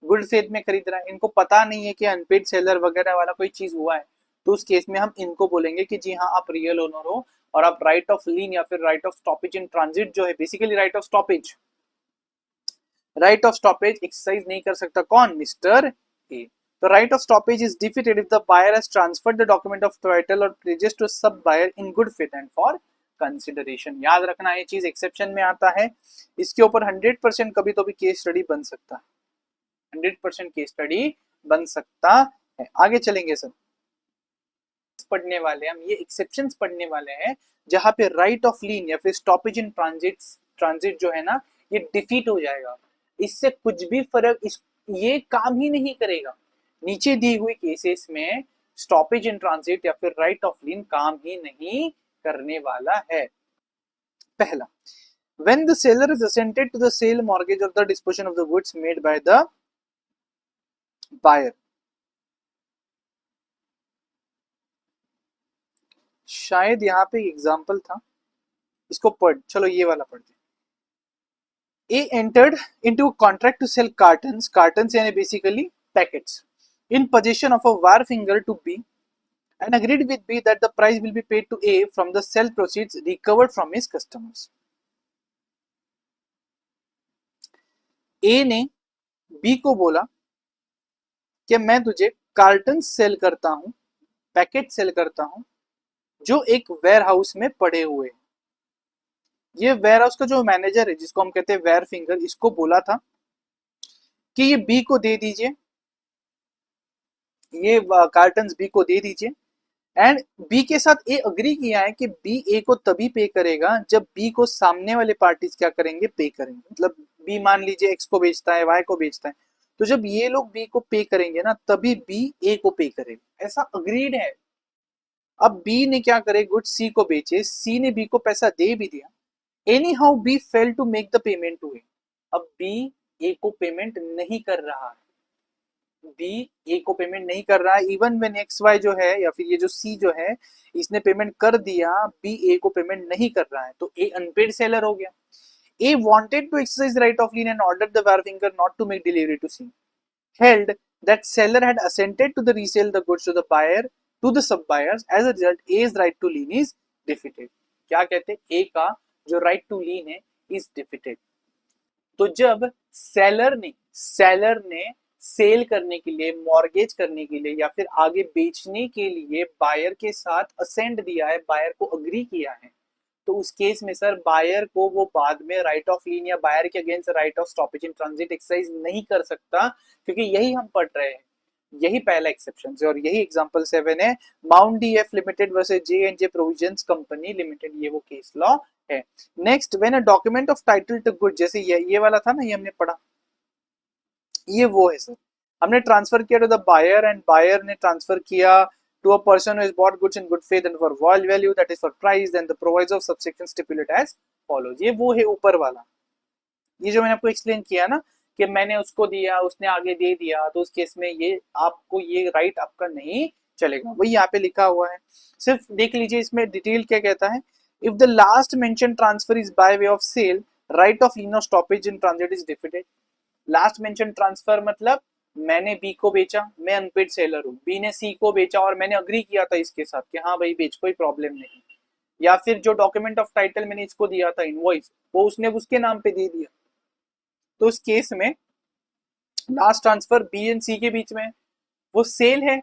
गुड फेथ में खरीद रहा है, इनको पता नहीं है कि अनपेड सेलर वगैरह वाला कोई चीज हुआ है, तो उस केस में हम इनको बोलेंगे कि जी हाँ आप रियल ओनर हो, और आप राइट ऑफ लीन या फिर right of stoppage in transit जो है, basically right of stoppage exercise नहीं कर सकता कौन, मिस्टर ए। तो right of stoppage is defeated if the buyer has transferred the document of title और pledges to sub buyer in good faith and for consideration. याद रखना ये चीज एक्सेप्शन में आता है, इसके ऊपर 100% कभी तो भी केस स्टडी बन सकता है, 100% केस स्टडी बन सकता है। आगे चलेंगे सर, पढ़ने वाले हम ये एक्सेप्शंस पढ़ने वाले हैं जहां पे राइट ऑफ लीन या फिर स्टॉपेज इन ट्रांजिट जो है ना ये डिफीट हो जाएगा। इससे कुछ भी फर्क ये काम ही नहीं करेगा। नीचे दी हुई केसेस में स्टॉपेज इन ट्रांजिट या फिर राइट ऑफ लीन काम ही नहीं करने वाला है। पहला, when the seller is assented to the sale, mortgage or the disposition of the goods made by the buyer। शायद यहाँ पे एग्जाम्पल था, इसको पढ़, चलो ये वाला पढ़ते। A entered into a contract to sell cartons यानी basically packets in possession of a wire finger to B and agreed with B that the price will be paid to A from the sale proceeds recovered from his customers। A ने B को बोला कि मैं तुझे carton cell करता हूं, packet cell करता हूं, जो एक वेयर हाउस में पड़े हुए। ये वेयर हाउस का जो मैनेजर है जिसको हम कहते हैं वेयर फिंगर, इसको बोला था कि ये बी को दे दीजिए, ये कार्टन्स बी को दे दीजिए, एंड बी के साथ ए अग्री किया है कि बी ए को तभी पे करेगा जब बी को सामने वाले पार्टीज क्या करेंगे, पे करेंगे। मतलब बी मान लीजिए एक्स को बेचता है, वाई को बेचता है, तो जब ये लोग बी को पे करेंगे ना तभी बी ए को पे करेगा, ऐसा अग्रीड है। अब बी ने क्या करे, गुड सी को बेचे, सी ने बी को पैसा दे भी दिया, anyhow B fail to make the payment to A. अब बी ए को पेमेंट नहीं कर रहा है, बी ए को पेमेंट नहीं कर रहा है, इवन व्हेन एक्स वाई जो है या फिर ये जो सी जो है इसने पेमेंट कर दिया, बी ए को पेमेंट नहीं कर रहा है, तो ए अनपेड सेलर हो गया। A wanted to exercise right of lien and ordered the wharfinger not to make delivery to C, held that seller had assented to the resale the goods to the buyer to the sub buyers, as a result A's right to lien is defeated। क्या कहते हैं, A का जो right to लीन है is defeated. तो जब seller ने cell करने के लिए, मॉर्गेज करने के लिए या फिर आगे बेचने के लिए बायर के साथ असेंट दिया है, बायर को अग्री किया है, तो उस केस में सर बायर को वो बाद में राइट ऑफ लीन या बायर के against right of stoppage in transit exercise नहीं कर सकता, क्योंकि यही हम पढ़ रहे हैं, यही पहला एक्सेप्शन है और यही एग्जांपल 7 है, Mount DF Limited versus J and J Provisions Company Limited, ये वो केस लॉ है। Next, when a document of title to good, जैसे ये वाला था ना, ये हमने पढ़ा, ये वो है सर, हमने ट्रांसफर किया to the buyer and buyer ने ट्रांसफर किया to a person who has bought goods in good faith and for value, that is for price, then the proviso of subsection stipulate as follows. ये वो है ऊपर वाला, ये जो मैंने आपको एक्सप्लेन किया ना कि मैंने उसको दिया, उसने आगे दे दिया, तो उस केस में ये आपको ये राइट आपका नहीं चलेगा, वही यहाँ पे लिखा हुआ है। सिर्फ देख लीजिए इसमें डिटेल क्या कहता है। If the last mention transfer is by way of sale, right of lien और stoppage in transit is defeated. Last mention transfer मतलब मैंने बी को बेचा, मैं अनपेड सेलर हूँ, बी ने सी को बेचा और मैंने अग्री किया था इसके साथ कि हाँ भाई बेच, कोई प्रॉब्लम नहीं। या फिर जो डॉक्यूमेंट ऑफ टाइटल मैंने इसको दिया था इनवॉइस, वो उसने उसके नाम पे दे दिया, तो इस केस में last transfer B and C के बीच में, वो सेल है,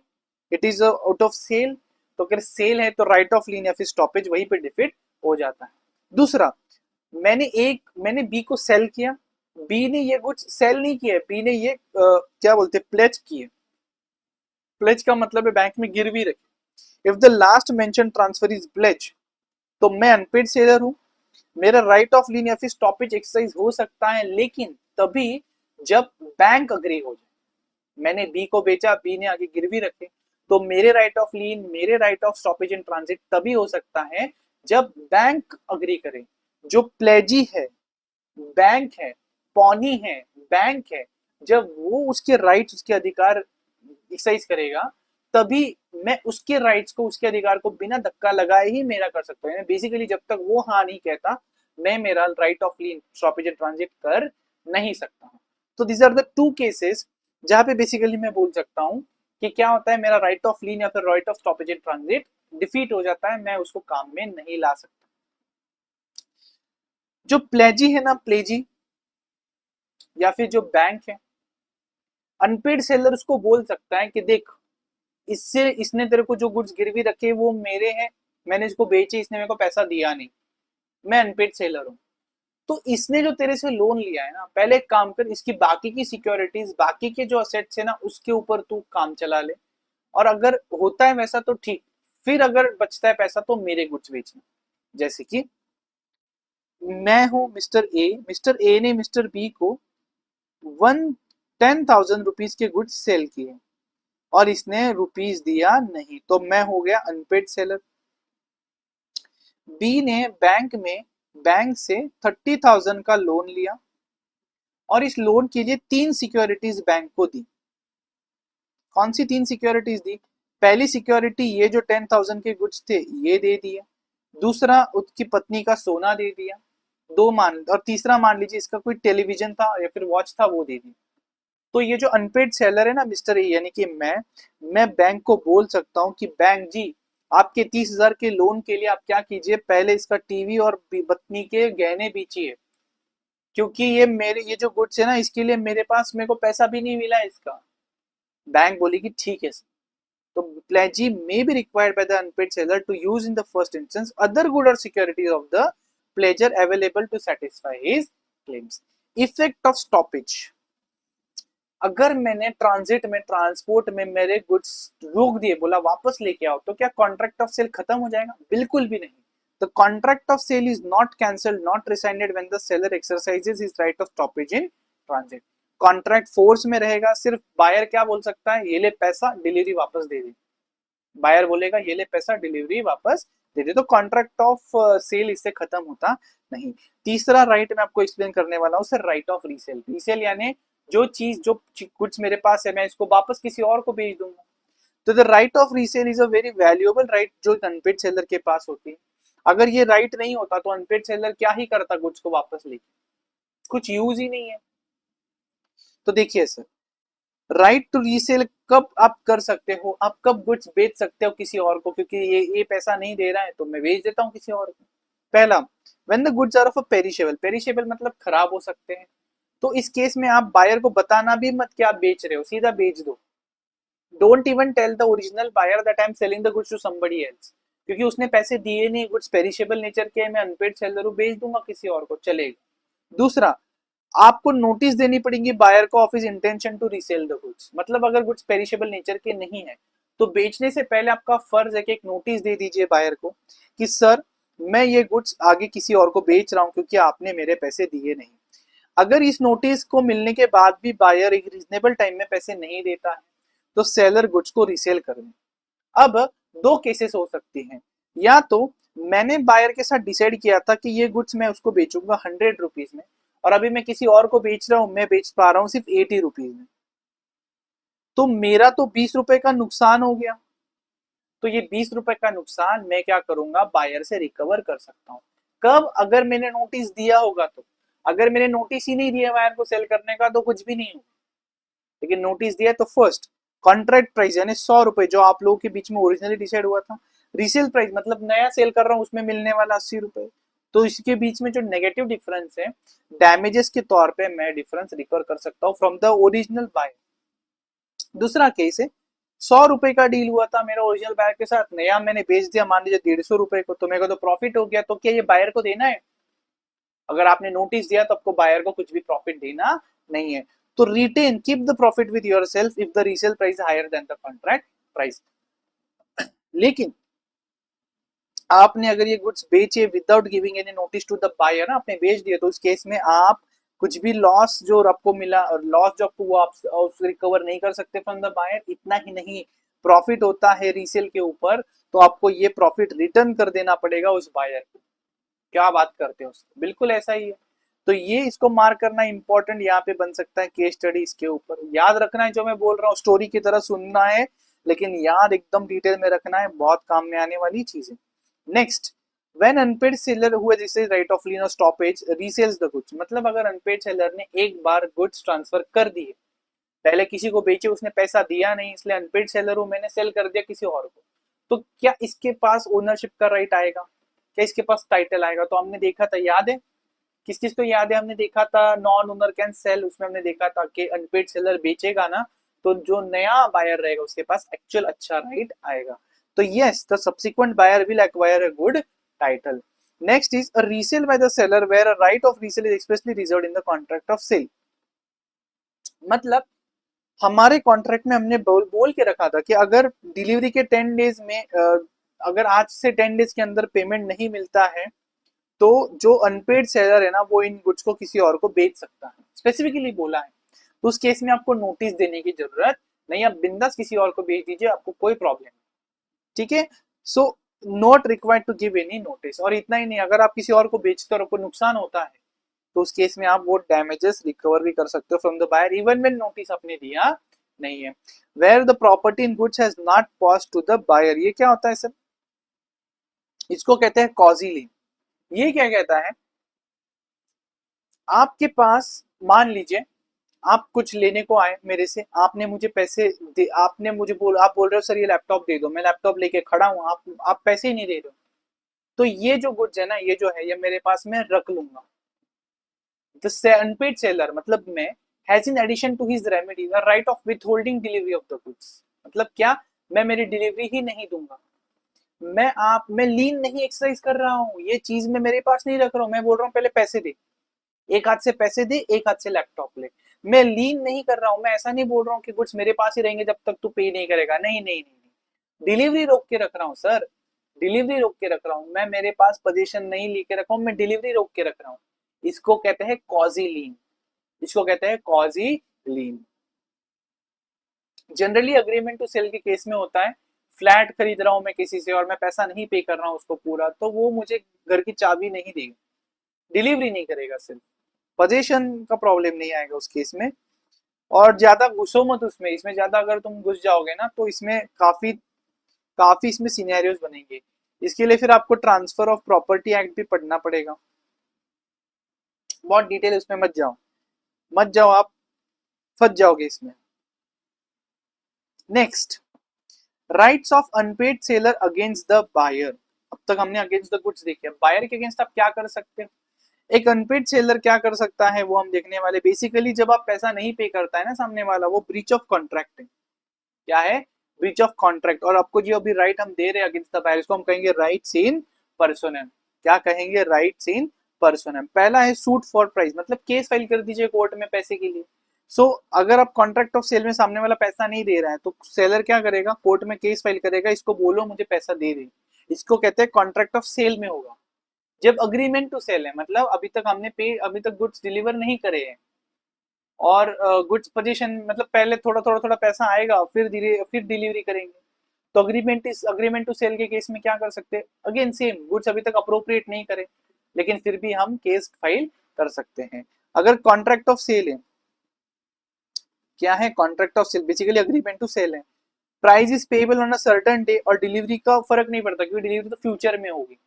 it is out of sale, तो अगर सेल है तो राइट ऑफ लीन या फिर स्टॉपेज वहीं पे डिफिट हो जाता है। दूसरा, मैंने बी को सेल किया, बी ने ये गुड्स सेल नहीं किया, बी ने ये क्या बोलते प्लेज किए। प्लेज का मतलब है बैंक में गिरवी रखी। If the last mention transfer is pledge, तो मैं अनपेड सेलर हूं, मेरा राइट ऑफ लीन या फिर स्टॉपेज एक्सरसाइज हो सकता है, लेकिन तभी जब बैंक अग्री हो जाए। मैंने बी को बेचा, बी ने आगे गिरवी रखे, तो मेरे राइट ऑफ लीन, मेरे right of stoppage in transit तभी हो सकता है जब बैंक अग्री करे। जो प्लेजी है बैंक है, पौनी है बैंक है, जब वो उसके राइट्स, उसके अधिकार एक्सरसाइज करेगा, तभी मैं उसके राइट्स को, उसके अधिकार को बिना धक्का लगाए ही मेरा कर सकता हूँ। बेसिकली जब तक वो हाँ नहीं कहता, मैं मेरा right of lien, stoppage and transit कर नहीं सकता हूँ। तो this are the two cases जहां पे बेसिकली मैं बोल सकता हूँ कि क्या होता है, मेरा राइट ऑफ लीन या फिर right of stoppage and transit defeat हो जाता है, मैं उसको काम में नहीं ला सकता। जो प्लेजी है ना, प्लेजी या फिर जो बैंक है, अनपेड सेलर उसको बोल सकता है कि देख, इससे इसने तेरे को जो गुड्स गिरवी रखे वो मेरे हैं, मैंने इसको बेचे, इसने मेरे को पैसा दिया नहीं, मैं अनपेड सेलर हूँ, तो इसने जो तेरे से लोन लिया है ना, पहले एक काम कर, इसकी बाकी की सिक्योरिटीज, बाकी के जो असेट्स है ना, उसके ऊपर तू काम चला ले, और अगर होता है वैसा तो ठीक, फिर अगर बचता है पैसा तो मेरे गुड्स बेचना। जैसे कि मैं हूं मिस्टर ए ने मिस्टर बी को 10,000 रुपीज के गुड्स सेल किए और इसने रुपीज दिया नहीं, तो मैं हो गया अनपेड सेलर। बी ने बैंक से 30,000 का लोन लिया और इस लोन के लिए 3 सिक्योरिटीज बैंक को दी। कौन सी 3 सिक्योरिटीज दी? पहली सिक्योरिटी ये जो 10,000 के गुड्स थे ये दे दिया, दूसरा उसकी पत्नी का सोना दे दिया, दो मान, और तीसरा मान लीजिए इसका कोई टेलीविजन था या फिर वॉच था वो दे दिया। तो ये जो अनपेड सेलर है ना मिस्टर ए, यानी कि मैं बैंक को बोल सकता हूँ कि बैंक जी, आपके 30,000 के लोन के लिए आप क्या कीजिए, पहले इसका टीवी और पत्नी के गहने बेचिए, क्योंकि ये जो गुड्स है ना, इसके लिए मेरे को पैसा भी नहीं मिला इसका। बैंक बोलेगी ठीक है। तो pledgee may be required by the unpaid seller to use in the first instance other good or securities of the pledger available to satisfy his claims. Effect of stoppage, अगर मैंने ट्रांजिट में, transport में मेरे goods रोक दिए, बोला वापस लेके आओ, तो क्या कॉन्ट्रैक्ट ऑफ सेल खत्म हो जाएगा? बिल्कुल भी नहीं। The contract of sale is not cancelled, not rescinded when the seller exercises his right of stoppage in transit. Contract force में रहेगा, सिर्फ बायर क्या बोल सकता है, ये ले पैसा, डिलीवरी वापस दे दे। बायर बोलेगा ये ले पैसा, डिलीवरी वापस दे दे, तो कॉन्ट्रैक्ट ऑफ सेल इससे खत्म होता नहीं। तीसरा राइट मैं आपको एक्सप्लेन करने वाला हूँ sir, right of resale. Resale यानी जो गुड्स मेरे पास है, मैं इसको वापस किसी और को बेच दूंगा। तो the right of resale is a very valuable right जो अनपेड सेलर के पास होती है। अगर ये राइट नहीं होता तो अनपेड सेलर क्या ही करता गुड्स को वापस लेके, कुछ यूज ही नहीं है। तो देखिए सर, राइट टू रीसेल कब आप कर सकते हो, आप कब गुड्स बेच सकते हो किसी और को, क्योंकि ये पैसा नहीं दे रहा है तो मैं बेच देता हूँ किसी और को। पहला, when the goods are of a perishable, perishable मतलब खराब हो सकते हैं, तो इस केस में आप बायर को बताना भी मत कि आप बेच रहे हो, सीधा बेच दो। Don't even tell the original buyer that I am selling the goods to somebody else, क्योंकि उसने पैसे दिए नहीं, गुड्स पेरिशेबल नेचर के, मैं अनपेड सेलर हूँ, बेच दूंगा किसी और को, चलेगा। दूसरा, आपको नोटिस देनी पड़ेगी बायर को of his intention to resell the goods, मतलब अगर गुड्स पेरिशेबल नेचर के नहीं है तो बेचने से पहले आपका फर्ज है कि एक नोटिस दे दीजिए बायर को कि सर मैं ये गुड्स आगे किसी और को बेच रहा हूं क्योंकि आपने मेरे पैसे दिए नहीं। अगर इस नोटिस को मिलने के बाद भी बायर एक रीजनेबल टाइम में पैसे नहीं देता है तो सेलर गुड्स को रीसेल कर दें। अब दो केसेस हो सकती हैं, या तो मैंने बायर के साथ डिसाइड किया था कि ये गुड्स मैं उसको बेचूंगा 100 रुपीज में, और अभी मैं किसी और को बेच रहा हूं, मैं बेच पा रहा हूं सिर्फ 80 रुपीज में, तो मेरा तो 20 रुपए का नुकसान हो गया। तो ये 20 रुपए का नुकसान मैं क्या करूंगा, बायर से रिकवर कर सकता हूँ। कब, अगर मैंने नोटिस दिया होगा तो। अगर मैंने नोटिस ही नहीं दिया बायर को सेल करने का तो कुछ भी नहीं होगा, लेकिन नोटिस दिया तो फर्स्ट कॉन्ट्रैक्ट प्राइस यानी 100 रुपए जो आप लोगों के बीच में ओरिजिनली डिसाइड हुआ था, रीसेल प्राइस मतलब नया सेल कर रहा हूँ उसमें मिलने वाला 80 रुपए, तो इसके बीच में जो नेगेटिव डिफरेंस है डैमेजेस के तौर पे मैं डिफरेंस रिकवर कर सकता हूँ फ्रॉम द ओरिजिनल बायर। दूसरा केस है, 100 रुपए का डील हुआ था मेरा ओरिजिनल बायर के साथ, नया मैंने बेच दिया मान लीजिए 150 रुपए को, तो मेरे को तो प्रॉफिट हो गया, तो क्या ये बायर को देना है? अगर आपने नोटिस दिया तो आपको बायर को कुछ भी प्रॉफिट देना नहीं है। तो retain keep the profit with yourself if the resale price higher than the contract price. लेकिन आपने अगर ये गुड्स बेचे without giving any notice to the buyer ना, आपने बेच दिए, तो उस केस में आप कुछ भी लॉस जो आपको मिला, लॉस जो आपको वो आप रिकवर नहीं कर सकते फ्रॉम द बायर। इतना ही नहीं, प्रॉफिट होता है रीसेल के ऊपर, तो आपको ये प्रॉफिट रिटर्न कर देना पड़ेगा उस बायर को। क्या बात करते हो, बिल्कुल ऐसा ही है। तो ये इसको मार्क करना इंपॉर्टेंट यहाँ पे बन सकता है केस स्टडी इसके ऊपर। याद रखना है जो मैं बोल रहा हूँ, स्टोरी की तरह सुनना है, लेकिन याद एकदम डिटेल में रखना है, बहुत काम में आने वाली चीज है। नेक्स्ट, व्हेन अनपेड सेलर हुआ जैसे राइट ऑफ लीन और स्टॉपेज रीसेल्स द गुड्स, मतलब अगर अनपेड सेलर ने एक बार गुड्स ट्रांसफर कर दिए, पहले किसी को बेचे उसने पैसा दिया नहीं, इसलिए अनपेड सेलर हूं मैंने सेल कर दिया किसी और को, तो क्या इसके पास ओनरशिप का राइट आएगा, क्या इसके पास टाइटल आएगा? तो हमने देखा था, याद है किस किस को याद है, हमने देखा था नॉन ओनर कैन सेल, उसमें हमने देखा था कि अनपेड सेलर बेचेगा ना, तो जो नया बायर रहेगा उसके पास एक्चुअल अच्छा राइट आएगा। तो yes, the subsequent buyer will acquire a good title. Next is a resale by the seller where a right of resale is expressly reserved in the contract of sale. मतलब हमारे contract में हमने बोल के रखा था कि अगर डिलीवरी के 10 डेज में अगर आज से 10 डेज के अंदर पेमेंट नहीं मिलता है, तो जो अनपेड सेलर है ना वो इन गुड्स को किसी और को बेच सकता है, स्पेसिफिकली बोला है। तो उस केस में आपको नोटिस देने की जरूरत नहीं, आप बिंदास किसी और को बेच दीजिए, आपको कोई प्रॉब्लम नहीं। ठीक है, so not required to give any notice. और इतना ही नहीं, अगर आप किसी और को बेचते हो और आपको नुकसान होता है, तो उस केस में आप वो डैमेजेस रिकवर भी कर सकते हो from the buyer even when notice आपने दिया नहीं है। Where the property in goods has not pass to the buyer, ये क्या होता है सर? इसको कहते हैं कॉजी लीन। ये क्या कहता है, आपके पास मान लीजिए आप कुछ लेने को आए मेरे से, आपने मुझे पैसे दे, आपने मुझे आप बोल रहे हो सर ये लैपटॉप दे दो, मैं लैपटॉप लेके खड़ा हूँ, आप पैसे ही नहीं दे रहे हो, तो ये जो गुड्स है ना, ये जो है ये मेरे पास मैं रख लूंगा। द अनपेड सेलर मतलब मैं has in addition to his remedy the right of withholding delivery of the goods. मतलब क्या, मैं मेरी डिलीवरी ही नहीं दूंगा, मैं लीन नहीं एक्सरसाइज कर रहा हूँ, ये चीज मैं मेरे पास नहीं रख रहा हूँ, मैं बोल रहा हूँ पहले पैसे दे, एक हाथ से पैसे दे एक हाथ से लैपटॉप ले। मैं लीन नहीं कर रहा हूँ, मैं ऐसा नहीं बोल रहा हूँ कि गुड्स मेरे पास ही रहेंगे जब तक तू पे नहीं करेगा, नहीं नहीं नहीं, डिलीवरी रोक के रख रहा हूँ सर, डिलीवरी रोक के रख रहा हूँ मैं, मेरे पास पोजीशन नहीं लेके रखा हूँ, मैं डिलीवरी रोक के रख रहा हूँ। इसको कहते हैं कॉजी लीन, इसको कहते हैं कॉजी लीन। जनरली अग्रीमेंट टू सेल के केस में होता है, फ्लैट खरीद रहा हूँ मैं किसी से और मैं पैसा नहीं पे कर रहा हूँ उसको पूरा, तो वो मुझे घर की चाबी नहीं देगा, डिलीवरी नहीं करेगा, सिर्फ पोजीशन का प्रॉब्लम नहीं आएगा उस केस में। और ज्यादा घुसो मत उसमें, इसमें ज्यादा अगर तुम घुस जाओगे ना तो इसमें काफी काफी इसमें सिनेरियोज बनेंगे। इसके लिए फिर आपको ट्रांसफर ऑफ प्रॉपर्टी एक्ट भी पढ़ना पड़ेगा, बहुत डिटेल उसमें मत जाओ, मत जाओ, आप फंस जाओगे इसमें। Next, rights of unpaid seller against the buyer. अब तक हमने अगेंस्ट द गुड्स देखे, बायर के अगेंस्ट आप क्या कर सकते हो? एक अनपेड सेलर क्या कर सकता है वो हम देखने वाले। बेसिकली जब आप पैसा नहीं पे करता है ना सामने वाला, वो ब्रीच ऑफ कॉन्ट्रैक्ट है। क्या है? Breach of contract. और आपको जो अभी राइट हम दे रहे हैं अगेंस्ट द बायर, इसको हम कहेंगे राइट्स इन पर्सोनम। क्या कहेंगे? राइट्स इन पर्सोनम। पहला है सूट फॉर प्राइस, मतलब केस फाइल कर दीजिए कोर्ट में पैसे के लिए। अगर आप कॉन्ट्रैक्ट ऑफ सेल में सामने वाला पैसा नहीं दे रहा है तो सेलर क्या करेगा? कोर्ट में केस फाइल करेगा, इसको बोलो मुझे पैसा दे दे। इसको कहते हैं कॉन्ट्रैक्ट ऑफ सेल में होगा। जब अग्रीमेंट टू सेल है, मतलब अभी तक गुड्स डिलीवर नहीं करे हैं और गुड्स पोजीशन, मतलब पहले थोड़ा थोड़ा थोड़ा पैसा आएगा, फिर धीरे फिर डिलीवरी करेंगे, तो अग्रीमेंट टू सेल के केस में क्या कर सकते हैं, अगेन सेम, गुड्स अभी तक अप्रोप्रिएट नहीं करे लेकिन फिर भी हम केस फाइल कर सकते हैं। अगर कॉन्ट्रैक्ट ऑफ सेल है, क्या है contract of sale, basically agreement to sale है, price is payable on a certain day, और डिलीवरी का फर्क नहीं पड़ता क्योंकि डिलीवरी तो फ्यूचर में होगी,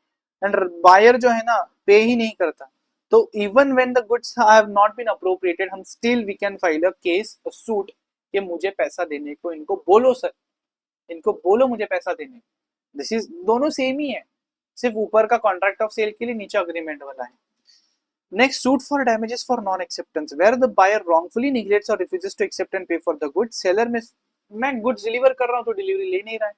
एंड बायर जो है ना पे ही नहीं करता, तो even when the goods have not been appropriated हम still we can file a case suit कि मुझे पैसा देने को, इनको बोलो सर, इनको बोलो मुझे पैसा देने। दिस इज दोनों सेम ही है, सिर्फ ऊपर का कॉन्ट्रैक्ट ऑफ सेल के लिए, नीचे अग्रीमेंट वाला है। Next, suit for damages for non acceptance, where the buyer wrongfully neglects or refuses to accept and pay for the goods, seller में मैं गुड्स डिलीवर कर रहा हूँ तो डिलीवरी ले नहीं रहा है,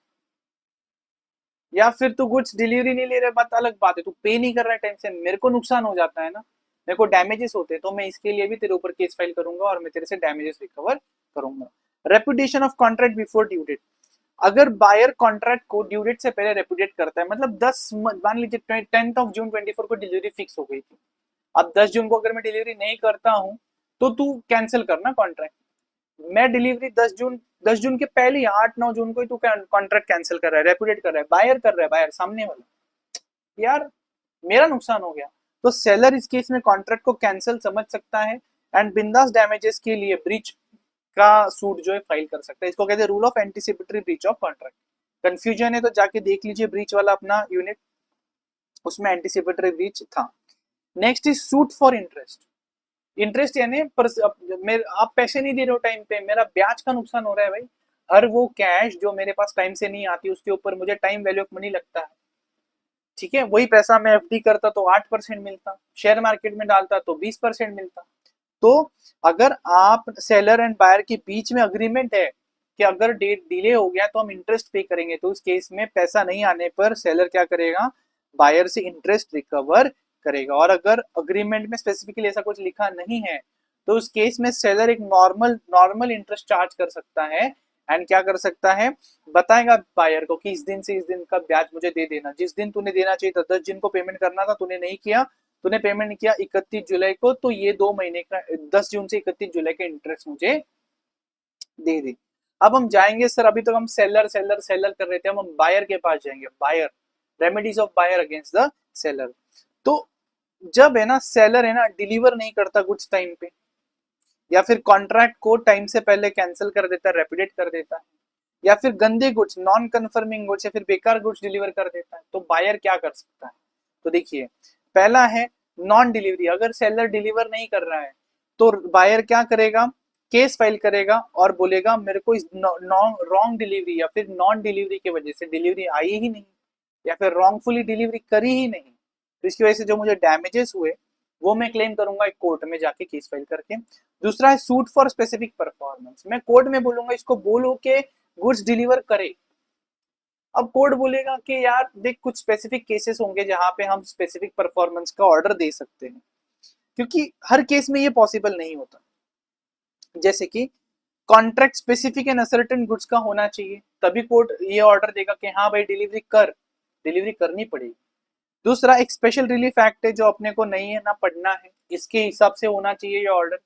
या फिर तू गुड्स डिलीवरी नहीं ले रहा है, बात अलग बात है, तू पे नहीं कर रहा है टाइम से, मेरे को नुकसान हो जाता है ना, मेरे को डैमेजेस होते हैं, तो मैं इसके लिए भी तेरे ऊपर केस फाइल करूंगा और मैं तेरे से डैमेजेस रिकवर करूंगा। Repudiation of contract before due date, अगर बायर कॉन्ट्रैक्ट को ड्यू डेट से पहले रेपुटेट करता है, मतलब 10 मान लीजिए 10th ऑफ जून 24 को डिलीवरी फिक्स हो गई थी, अब 10 जून को अगर मैं डिलीवरी नहीं करता हूं तो तू कैंसिल करना कॉन्ट्रैक्ट, मैं डिलीवरी 10 जून के पहले ही 8-9 जून को ही तू कॉन्ट्रैक्ट कैंसिल कर रहा है, रेपुटेट कर रहा है, बायर कर रहा है, बायर सामने वाला, यार मेरा नुकसान हो गया, तो सेलर इस केस में कॉन्ट्रैक्ट को कैंसिल समझ सकता है एंड बिंदास डैमेजेस के लिए ब्रीच का सूट जो है फाइल कर सकता है, इसको कहते हैं rule of anticipatory breach of contract. Confusion है तो जाके देख लीजिए ब्रीच वाला अपना यूनिट, उसमें एंटीसिपेटरी ब्रीच था। Next is suit for interest, interest यानी आप पैसे नहीं दे रहे हो टाइम पे, मेरा ब्याज का नुकसान हो रहा है भाई, हर वो कैश जो मेरे पास टाइम से नहीं आती उसके ऊपर मुझे टाइम वैल्यू ऑफ मनी लगता है, ठीक है, वही पैसा मैं एफडी करता तो 8% मिलता, शेयर मार्केट में डालता तो 20% मिलता। तो अगर आप सेलर एंड बायर के बीच में अग्रीमेंट है कि अगर डेट डिले हो गया तो हम इंटरेस्ट पे करेंगे, तो उस केस में पैसा नहीं आने पर सेलर क्या करेगा, बायर से इंटरेस्ट रिकवर करेगा, और अगर अग्रीमेंट में स्पेसिफिकली ऐसा कुछ लिखा नहीं है तो उस केस में सेलर एक नॉर्मल इंटरेस्ट चार्ज कर सकता है, एंड क्या कर सकता है, बताएगा बायर को कि इस दिन से इस दिन का ब्याज मुझे दे देना, जिस दिन तूने देना चाहिए था 10 जून को पेमेंट करना था तूने नहीं किया, तूने पेमेंट नहीं किया 31 जुलाई को, तो ये 2 महीने का 10 जून से 31 जुलाई का इंटरेस्ट मुझे दे दे। अब हम जाएंगे सर, अभी तो हम सेलर सेलर सेलर कर रहे थे, हम बायर के पास जाएंगे, buyer, remedies of buyer against the seller. तो जब है ना सेलर है ना डिलीवर नहीं करता गुड्स टाइम पे, या फिर कॉन्ट्रैक्ट को टाइम से पहले कैंसिल कर देता है, रेपुटेट कर देता है, या फिर गंदे गुड्स, नॉन कंफर्मिंग गुड्स या फिर बेकार गुड्स डिलीवर कर देता है, तो बायर क्या कर सकता है, तो देखिए पहला है नॉन डिलीवरी, अगर सेलर डिलीवर नहीं कर रहा है तो बायर क्या करेगा, केस फाइल करेगा और बोलेगा मेरे को इस रॉन्ग डिलीवरी या फिर नॉन डिलीवरी की वजह से डिलीवरी आई ही नहीं, या फिर रॉन्गफुली डिलीवरी करी ही नहीं, तो इसकी वजह से जो मुझे डैमेजेस हुए वो मैं क्लेम करूंगा एक कोर्ट में जाके केस फाइल करके। दूसरा है सूट फॉर स्पेसिफिक परफॉर्मेंस, मैं कोर्ट में बोलूंगा इसको बोलो कि गुड्स डिलीवर करे, अब कोर्ट बोलेगा कि यार देख कुछ स्पेसिफिक केसेस होंगे जहां पे हम स्पेसिफिक परफॉर्मेंस का ऑर्डर दे सकते हैं, क्योंकि हर केस में ये पॉसिबल नहीं होता, जैसे कि contract specific and ascertain goods का होना चाहिए, तभी कोर्ट ये ऑर्डर देगा कि हाँ भाई डिलीवरी करनी पड़ेगी। दूसरा एक स्पेशल रिलीफ एक्ट है जो अपने को नहीं है ना पढ़ना है, इसके हिसाब से होना चाहिए ये ऑर्डर।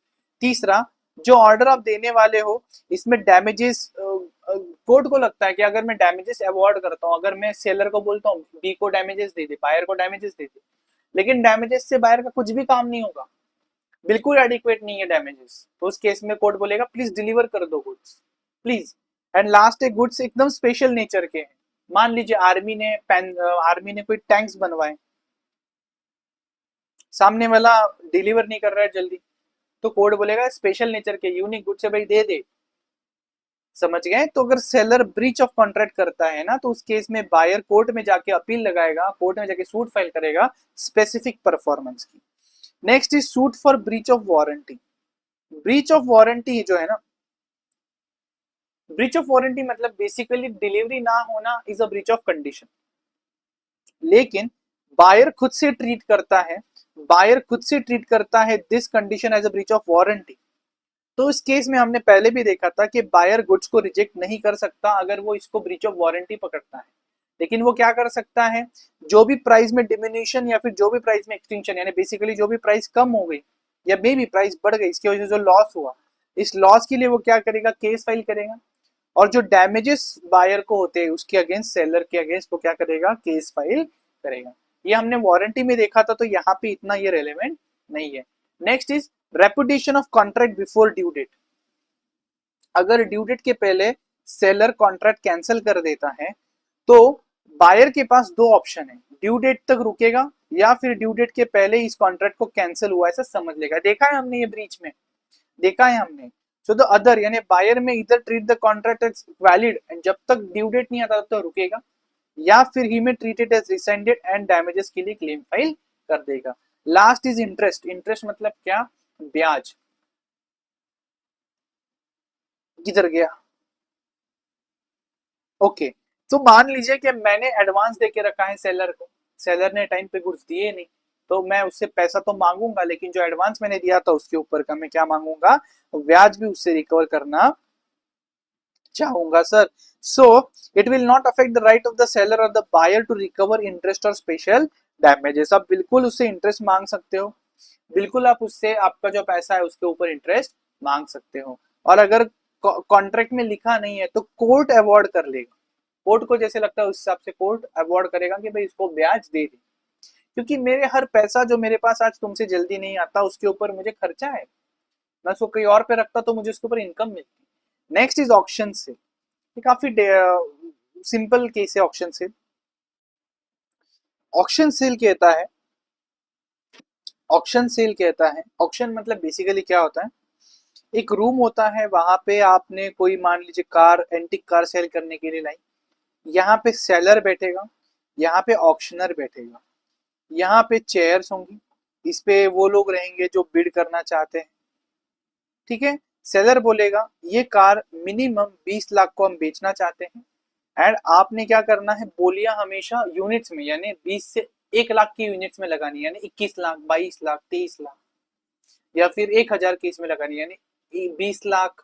तीसरा, जो ऑर्डर आप देने वाले हो इसमें डैमेजेस, कोर्ट को लगता है कि अगर मैं डैमेजेस अवॉर्ड करता हूँ, अगर मैं सेलर को बोलता हूँ बी को डैमेजेस दे दे, बायर को डैमेजेस दे दे, लेकिन डैमेजेस से बायर का कुछ भी काम नहीं होगा, बिल्कुल एडिक्वेट नहीं है डैमेजेस, तो उस केस में कोर्ट बोलेगा प्लीज डिलीवर कर दो गुड्स प्लीज। एंड लास्ट है गुड्स एकदम स्पेशल नेचर के हैं, मान लीजिए आर्मी ने कोई टैंक्स बनवाए, सामने वाला डिलीवर नहीं कर रहा है जल्दी, तो कोर्ट बोलेगा स्पेशल नेचर के यूनिक गुड्स है भाई दे दे, समझ गए। तो अगर सेलर ब्रीच ऑफ कॉन्ट्रैक्ट करता है ना तो उस केस में बायर कोर्ट में जाके अपील लगाएगा, कोर्ट में जाके सूट फाइल करेगा स्पेसिफिक परफॉर्मेंस की। Next is suit for breach of warranty, breach of warranty जो है ना, ब्रीच ऑफ वारंटी मतलब बेसिकली डिलीवरी ना होना is a breach of condition, लेकिन बायर खुद से ट्रीट करता है, बायर खुद से ट्रीट करता है this condition as a breach of warranty, तो इस केस में हमने पहले भी देखा था कि बायर गुड्स को रिजेक्ट नहीं कर सकता अगर वो इसको ब्रीच ऑफ वारंटी पकड़ता है, लेकिन वो क्या कर सकता है, जो भी प्राइस में डिमिन्यूशन या फिर जो भी प्राइस में एक्सटिंक्शन, यानी बेसिकली जो भी प्राइस कम हो गई या मे भी प्राइस बढ़ गई, इसकी वजह से जो लॉस हुआ, इस लॉस के लिए वो क्या करेगा, केस फाइल करेगा, और जो डैमेजेस बायर को होते हैं उसके अगेंस्ट, सेलर के अगेंस्ट वो क्या करेगा, केस फाइल करेगा। ये हमने वारंटी में देखा था, तो यहाँ पे इतना ये रेलेवेंट नहीं है। Next is repudiation of contract before due date. अगर ड्यू डेट के पहले सेलर कॉन्ट्रैक्ट कैंसिल कर देता है तो बायर के पास दो ऑप्शन है, ड्यू डेट तक रुकेगा या फिर ड्यू डेट के पहले इस कॉन्ट्रैक्ट को कैंसिल हुआ ऐसा समझ लेगा। देखा है हमने ये ब्रीच में, देखा है हमने। सो द अदर यानी बायर में इधर treat the contract as valid and जब तक ड्यू डेट नहीं आता तब तक रुकेगा, या फिर he may treat it as rescinded and damages के लिए क्लेम फाइल कर देगा। Last is interest. इंटरेस्ट मतलब क्या, ब्याज। किधर गया, ओके। तो मान लीजिए कि मैंने एडवांस देके रखा है सेलर को, सेलर ने टाइम पे गुड्स दिए नहीं, तो मैं उससे पैसा तो मांगूंगा, लेकिन जो एडवांस मैंने दिया था उसके ऊपर का मैं क्या मांगूंगा, ब्याज भी उससे रिकवर करना चाहूंगा sir. So it will not affect the right of the seller और the buyer to recover interest और स्पेशल डैमेजेस। आप बिल्कुल उससे इंटरेस्ट मांग सकते हो, बिल्कुल आप उससे आपका जो पैसा है उसके ऊपर इंटरेस्ट मांग सकते हो। और अगर कॉन्ट्रैक्ट में लिखा नहीं है तो कोर्ट अवॉर्ड कर लेगा, कोर्ट को जैसे लगता है उस हिसाब से कोर्ट अवॉर्ड करेगा कि भाई इसको ब्याज दे दे, क्योंकि मेरे हर पैसा जो मेरे पास आज तुमसे जल्दी नहीं आता उसके ऊपर मुझे खर्चा है, मैं उसको कहीं और पे रखता तो मुझे उसके ऊपर इनकम मिलती। Next is auction sale. ये काफी सिंपल केस है ऑक्शन सेल। ऑक्शन सेल कहता है, ऑक्शन सेल कहता है, ऑक्शन मतलब बेसिकली क्या होता है, एक रूम होता है, वहां पे आपने कोई मान लीजिए कार, एंटिक कार सेल करने के लिए लाई, यहाँ पे सेलर बैठेगा, यहाँ पे ऑक्शनर बैठेगा, यहाँ पे चेयर्स होंगी, इस पे वो लोग रहेंगे जो बिड करना चाहते हैं, ठीक है। सेलर बोलेगा ये कार मिनिमम 20 लाख को हम बेचना चाहते हैं, एंड आपने क्या करना है, बोलियां हमेशा यूनिट्स में यानी 20 से 1 लाख की यूनिट्स में लगानी, यानी 21 लाख, 22 लाख, 23 लाख, या फिर 1000 की इसमें लगानी, यानी 20 लाख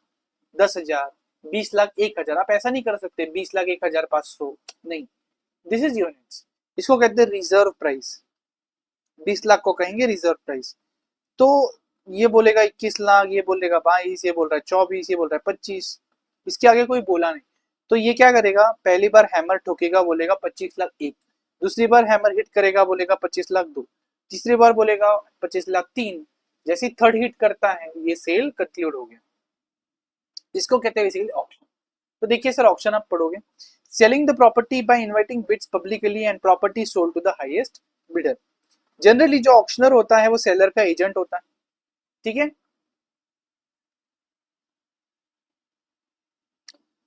10,000, 20 लाख 1,000। आप ऐसा नहीं कर सकते 20 लाख 1,500, नहीं, दिस इज यूनिट्स। इसको कहते हैं रिजर्व प्राइस, 20 लाख को कहेंगे रिजर्व प्राइस। तो ये बोलेगा 21 लाख, ये बोलेगा 22, ये बोल रहा है 24, ये बोल रहा है 25, इसके आगे कोई बोला नहीं। तो ये क्या करेगा, पहली बार हैमर ठोकेगा, बोलेगा 25 लाख एक, दूसरी बार हैमर हिट करेगा, बोलेगा 25 लाख दो, तीसरी बार बोलेगा 25 लाख तीन, जैसे थर्ड हिट करता है ये सेल कंक्लूड हो गया। इसको कहते हैं बेसिकली ऑक्शन। तो देखिए सर ऑक्शन आप पढ़ोगे, selling the property by inviting bids publicly and property sold to the highest bidder. Generally जो ऑक्शनर होता है वो सेलर का एजेंट होता है, ठीक है।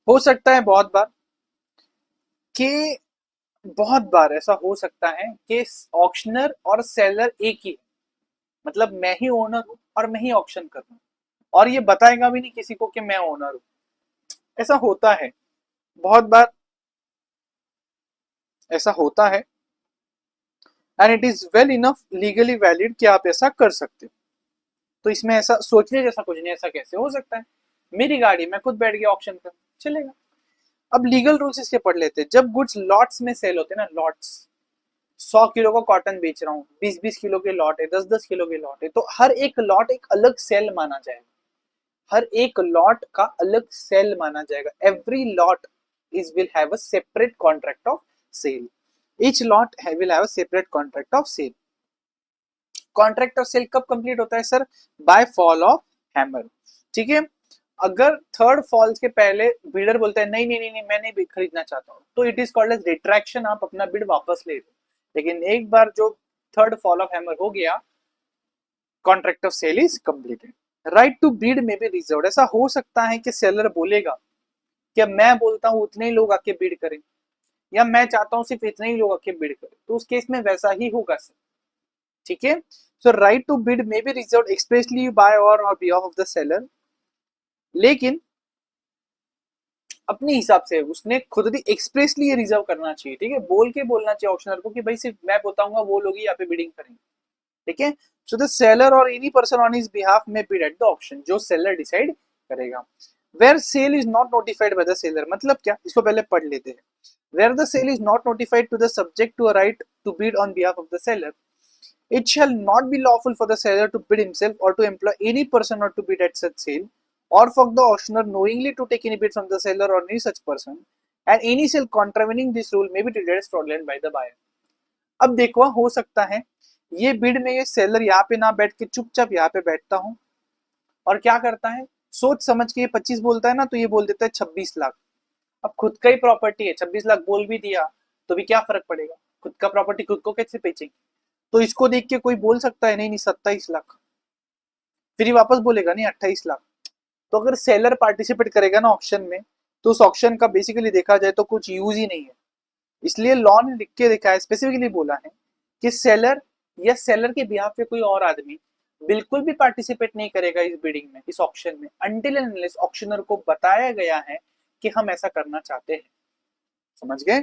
हो सकता है बहुत बार ऐसा हो सकता है कि ऑक्शनर और सेलर एक ही, मतलब मैं ही ओनर हूं और मैं ही ऑक्शन कर रहा हूं, और ये बताएगा भी नहीं किसी को कि मैं ओनर हूं। ऐसा होता है, बहुत बार ऐसा होता है, and it is well enough legally valid कि आप ऐसा कर सकते हो। तो इसमें ऐसा सोचने जैसा कुछ नहीं, ऐसा कैसे हो सकता है, मेरी गाड़ी मैं खुद बैठ गया ऑक्शन कर, चलेगा। अब लीगल रूल्स इसके पढ़ लेते हैं। जब गुड्स लॉट्स में सेल होते हैं ना, लॉट्स, 100 किलो का कॉटन बेच रहा हूँ, 20-20 किलो के लॉट है, 10-10 किलो के लॉट है, तो हर एक लॉट एक अलग सेल माना जाएगा, हर एक लॉट का अलग सेल माना जाएगा। Every lot is will have a separate contract of sale, each lot will have a separate contract of sale. Contract of sale कब कंप्लीट होता है sir, by fall of hammer, ठीक है। अगर थर्ड फॉल्स के पहले बिल्डर बोलता है नहीं नहीं नहीं, नहीं मैं नहीं खरीदना चाहता हूँ, तो it is called as retraction, आप अपना बिड वापस ले लो। लेकिन एक बार जो थर्ड फॉल ऑफ हैमर हो गया, contract of sale is completed. Right to bid में भी रिजर्व। ऐसा हो सकता है कि सेलर बोलेगा कि मैं बोलता हूँ उतने ही लोग आके बिड करें, या मैं चाहता हूँ सिर्फ इतने ही लोग आके बिड करें, तो उस केस में वैसा ही होगा सर, ठीक है। So right to bid may be reserve expressly by और बिहाफ ऑफ द सेलर, लेकिन अपने हिसाब से उसने खुद भी एक्सप्रेसली ये रिजर्व करना चाहिए, ठीक है, बोल के बोलना चाहिए ऑक्शनर को कि भाई सिर्फ मैं बताऊंगा वो लोग ही यहाँ पे बिडिंग करेंगे, ठीक है। सो द सेलर और any person on his behalf में बिड एट द ऑक्शन, जो सेलर डिसाइड करेगा। Where sale is not notified by the seller मतलब क्या, इसको पहले पढ़ लेते हैं। Where the sale is not notified to the subject to a right to bid on behalf of the seller, it shall not be lawful for the seller to bid himself or to employ any person or to bid at such sale or for the auctioneer knowingly to take any bid from the seller or any such person, and any sale contravening this rule may be treated as fraudulent by the buyer. अब देखो हो सकता है ये bid में ये seller यहाँ पे ना बैठ के चुपचाप यहाँ पे बैठता हूँ और क्या करता है, सोच समझ के ये 25 बोलता है ना तो ये बोल देता है 26 लाख। अब खुद का ही प्रॉपर्टी है, 26 लाख बोल भी दिया तो भी क्या फर्क पड़ेगा, खुद का प्रॉपर्टी खुद को कैसे बेचेंगे। तो इसको देख के कोई बोल सकता है नहीं नहीं 27 लाख, फिर ये वापस बोलेगा नहीं 28 लाख। तो अगर सेलर पार्टिसिपेट करेगा ना ऑक्शन में तो उस ऑक्शन का बेसिकली देखा जाए तो कुछ यूज ही नहीं है। इसलिए लॉ ने लिख के देखा है, स्पेसिफिकली बोला है कि सेलर या सेलर के बिहाफ पे कोई और आदमी बिल्कुल भी पार्टिसिपेट नहीं करेगा इस बिडिंग में, इस ऑक्शन में, अनटिल एंड अनलेस ऑक्शनर को बताया गया है कि हम ऐसा करना चाहते हैं। समझ गए?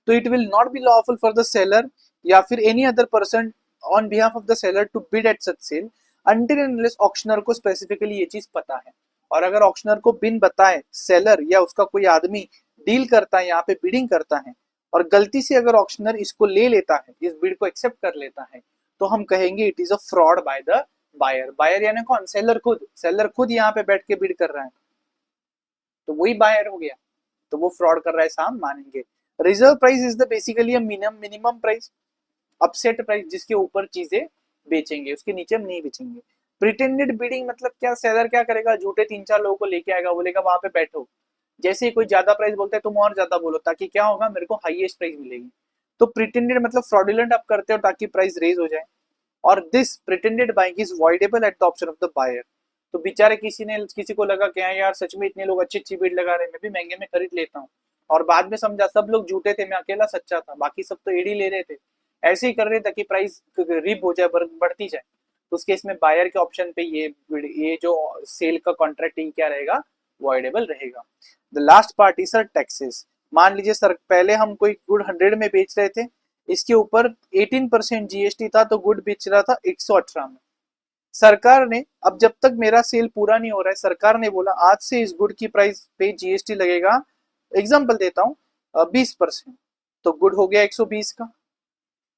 तो it will not be lawful for the seller या फिर any other person on behalf of the seller to bid at such sale until and unless auctioneer को स्पेसिफिकली ये चीज पता है। और अगर ऑक्शनर को बिन बताए सेलर या उसका कोई आदमी डील करता है, यहाँ पे बिडिंग करता है, और गलती से अगर ऑक्शनर इसको ले लेता है, इस बिड को एक्सेप्ट कर लेता है, तो हम कहेंगे it is a fraud by the buyer. Buyer यानी कौन? सेलर खुद। सेलर खुद यहाँ पे बैठ के बिड कर रहा है तो वही बायर हो गया, तो वो फ्रॉड कर रहा है, साम मानेंगे। Reserve price is the basically minimum price, upset price, जिसके ऊपर चीजें बेचेंगे, उसके नीचे हम नहीं बेचेंगे। प्रिटेंडेड बिडिंग मतलब क्या, सेलर क्या करेगा, झूठे 3-4 लोगों को लेके आएगा, बोलेगा वहां पे बैठो, जैसे ही कोई ज्यादा प्राइस बोलता है तुम और ज्यादा बोलो, ताकि क्या होगा, मेरे को हाईएस्ट प्राइस मिलेगी। तो प्रिटेंडेड मतलब फ्रॉडुलेंट आप करते हो ताकि प्राइस रेज हो जाए। और this pretended buying is voidable at the option of the buyer. तो बेचारे किसी को लगा क्या यार सच में इतने लोग अच्छी अच्छी बिड लगा रहे हैं, मैं भी महंगे में खरीद लेता हूँ, और बाद में समझा सब लोग झूठे थे, मैं अकेला सच्चा था, बाकी सब तो एडी ले रहे थे, ऐसे ही कर रहे ताकि प्राइस रिप हो जाए, बढ़ती जाए। तो उस केस में बायर के ऑप्शन पे ये जो सेल का कॉन्ट्रैक्ट ही क्या रहेगा, वॉइडेबल रहेगा। The last part is sir taxes. मान लीजिए सर पहले हम कोई गुड 100 में बेच रहे थे, इसके ऊपर 18% जीएसटी था, तो गुड बेच रहा था 118 में। सरकार ने, अब जब तक मेरा सेल पूरा नहीं हो रहा है, सरकार ने बोला आज से इस गुड की प्राइस पे जीएसटी लगेगा, एग्जाम्पल देता हूँ 20%, तो गुड हो गया 120 का।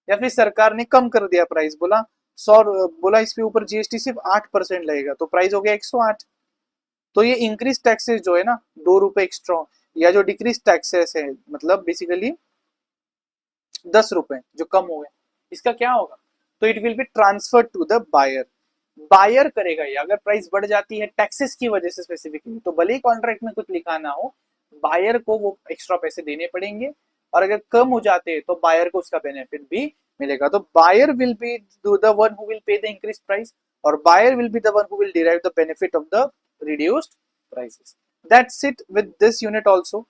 या फिर सरकार ने कम कर दिया प्राइस, बोला 100, बोला इसके ऊपर जीएसटी सिर्फ 8% लगेगा, तो प्राइस हो गया 108। तो ये इंक्रीज टैक्सेस जो है ना, 2 रुपए एक्स्ट्रा, या जो डिक्रीज टैक्सेस है मतलब बेसिकली 10 रुपए जो कम हो गए, इसका क्या होगा, तो it will be transfer to the buyer. Buyer करेगा ये, अगर प्राइस बढ़ जाती है टैक्सेस की वजह से स्पेसिफिकली, तो भले ही कॉन्ट्रैक्ट में कुछ लिखा ना हो, बायर को वो एक्स्ट्रा पैसे देने पड़ेंगे, और अगर कम हो जाते हैं तो बायर को उसका बेनिफिट भी मिलेगा। तो buyer will be the one who will pay the increase price, और buyer will be the one who will derive the benefit of the reduced prices. That's it with this unit also.